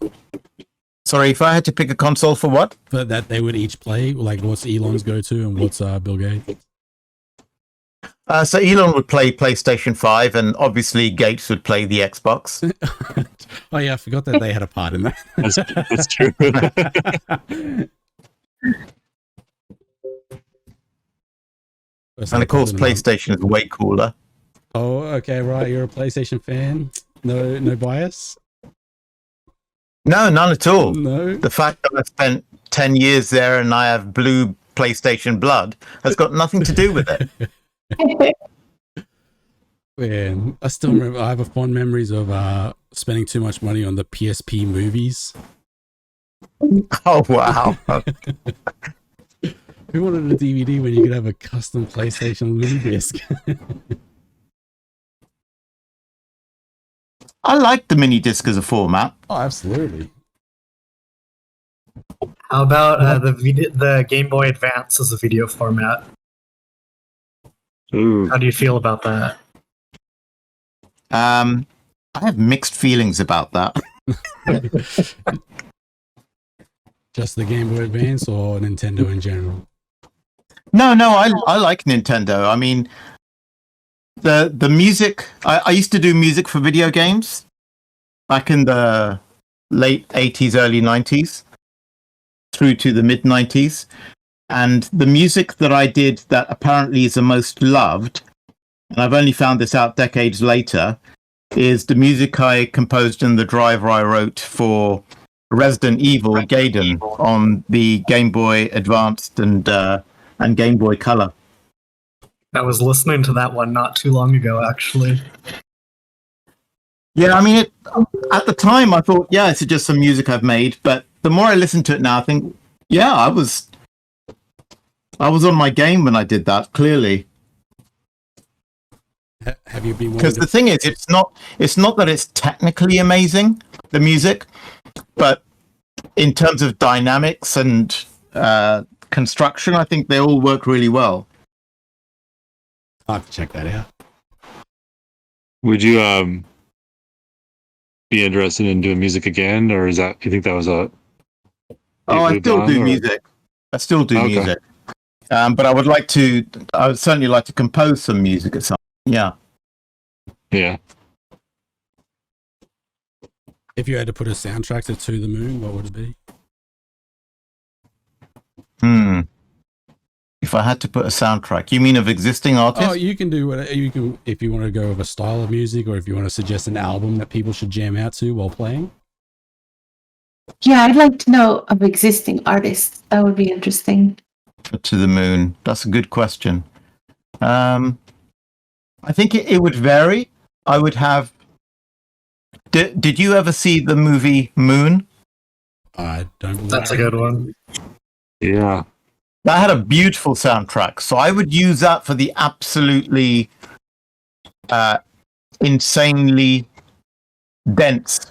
Sorry, if I had to pick a console for what? But that they would each play, like what's Elon's go-to and what's Bill Gates? So Elon would play PlayStation 5, and obviously Gates would play the Xbox. Oh yeah, I forgot that they had a part in that. That's true. And of course, PlayStation is way cooler. Oh, okay, right. You're a PlayStation fan. No bias. No, none at all. No. The fact that I spent 10 years there and I have blue PlayStation blood has got nothing to do with it. Man, I still remember. I have fond memories of spending too much money on the PSP movies. Oh, wow. Who wanted a DVD when you could have a custom PlayStation mini disc? I like the mini disc as a format. Oh, absolutely. How about the Game Boy Advance as a video format? Ooh. How do you feel about that? I have mixed feelings about that. Just the Game Boy Advance or Nintendo in general? No, I like Nintendo. I mean, the music. I used to do music for video games back in the late 80s, early 90s, through to the mid 90s. And the music that I did that apparently is the most loved, and I've only found this out decades later, is the music I composed and the driver I wrote for Resident Evil Gaiden on the Game Boy Advanced and Game Boy Color. I was listening to that one not too long ago, actually. Yeah, I mean, at the time I thought, yeah, it's just some music I've made. But the more I listen to it now, I think, yeah, I was on my game when I did that. Clearly, Have you been? because the thing is, it's not that it's technically amazing, the music, but in terms of dynamics and construction, I think they all work really well. I'll have to check that out. Would you be interested in doing music again, or is that you think that was a? Oh, I moved still on, do or- music. I still do Okay. music. But I would certainly like to compose some music at some. Yeah. Yeah. If you had to put a soundtrack to the Moon, what would it be? If I had to put a soundtrack, you mean of existing artists? Oh, you can do what you can if you want to go with a style of music, or if you want to suggest an album that people should jam out to while playing. Yeah, I'd like to know of existing artists. That would be interesting. To the Moon. That's a good question. I think it would vary. I would have. Did you ever see the movie Moon? I don't believe That's a good one. Yeah. That had a beautiful soundtrack, so I would use that for the absolutely insanely dense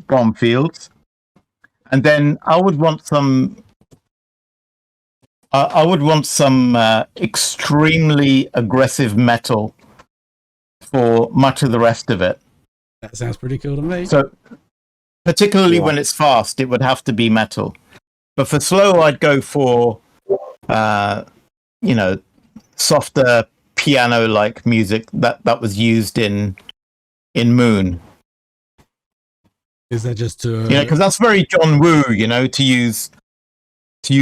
bomb fields, and then I would want some. I would want some extremely aggressive metal for much of the rest of it. That sounds pretty cool to me. So, particularly Yeah. when it's fast, it would have to be metal. But for slow, I'd go for, softer piano-like music that was used in Moon. Is that just to because that's very John Woo, to use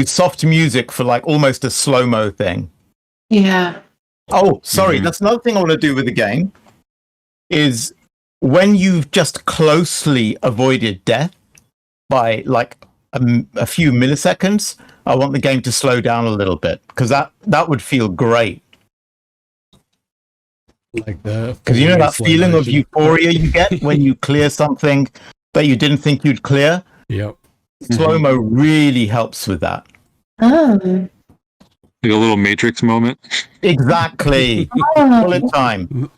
soft music for like almost a slow-mo thing. Yeah. Oh, sorry, that's another thing I want to do with the game is when you've just closely avoided death by like a few milliseconds, I want the game to slow down a little bit because that would feel great. like the Because that slow feeling of motion? euphoria you get when you clear something that you didn't think you'd clear. Yep. Slow-mo really helps with that. Oh. Like a little Matrix moment. Exactly. Oh. Bullet time.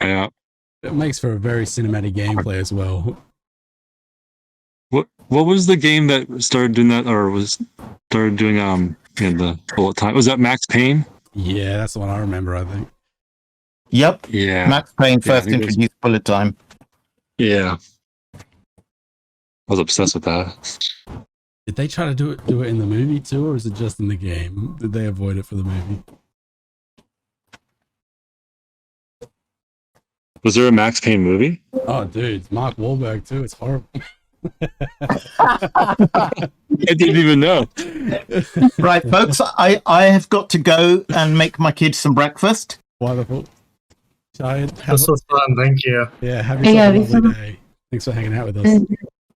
Yeah. It makes for a very cinematic gameplay as well. What was the game that started doing that, or started doing the bullet time? Was that Max Payne? Yeah, that's the one I remember, I think. Yep. Yeah. Max Payne Yeah, I first think it was- introduced bullet time. Yeah. I was obsessed with that. Did they try to do it in the movie too, or is it just in the game? Did they avoid it for the movie? Was there a Max Payne movie? Oh, dude, it's Mark Wahlberg too. It's horrible. I didn't even know. Right, folks, I have got to go and make my kids some breakfast. Wonderful. Shahid, This was fun. Thank you. yeah, have yourself Yeah, a this lovely one- day. Thanks for hanging out with us.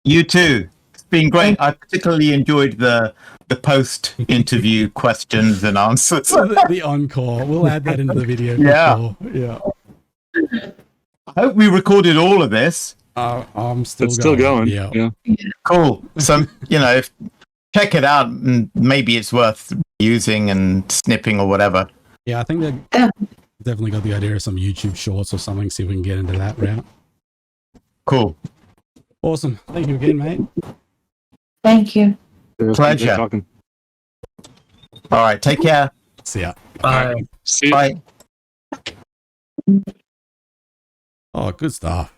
You too. It's been great. I particularly enjoyed the post-interview questions and answers. So the encore, we'll add that into the video. For Yeah. sure. Yeah. I hope we recorded all of this. I'm still It's still going. Yeah. Yeah. Cool. So, check it out and maybe it's worth using and snipping or whatever. Yeah, I think they Yeah. definitely got the idea of some YouTube shorts or something. See if we can get into that route. Cool. Awesome. Thank you again, mate. Thank you. Pleasure. Good talking. All right. Take care. See ya. Bye. See you. Bye. Oh, good stuff.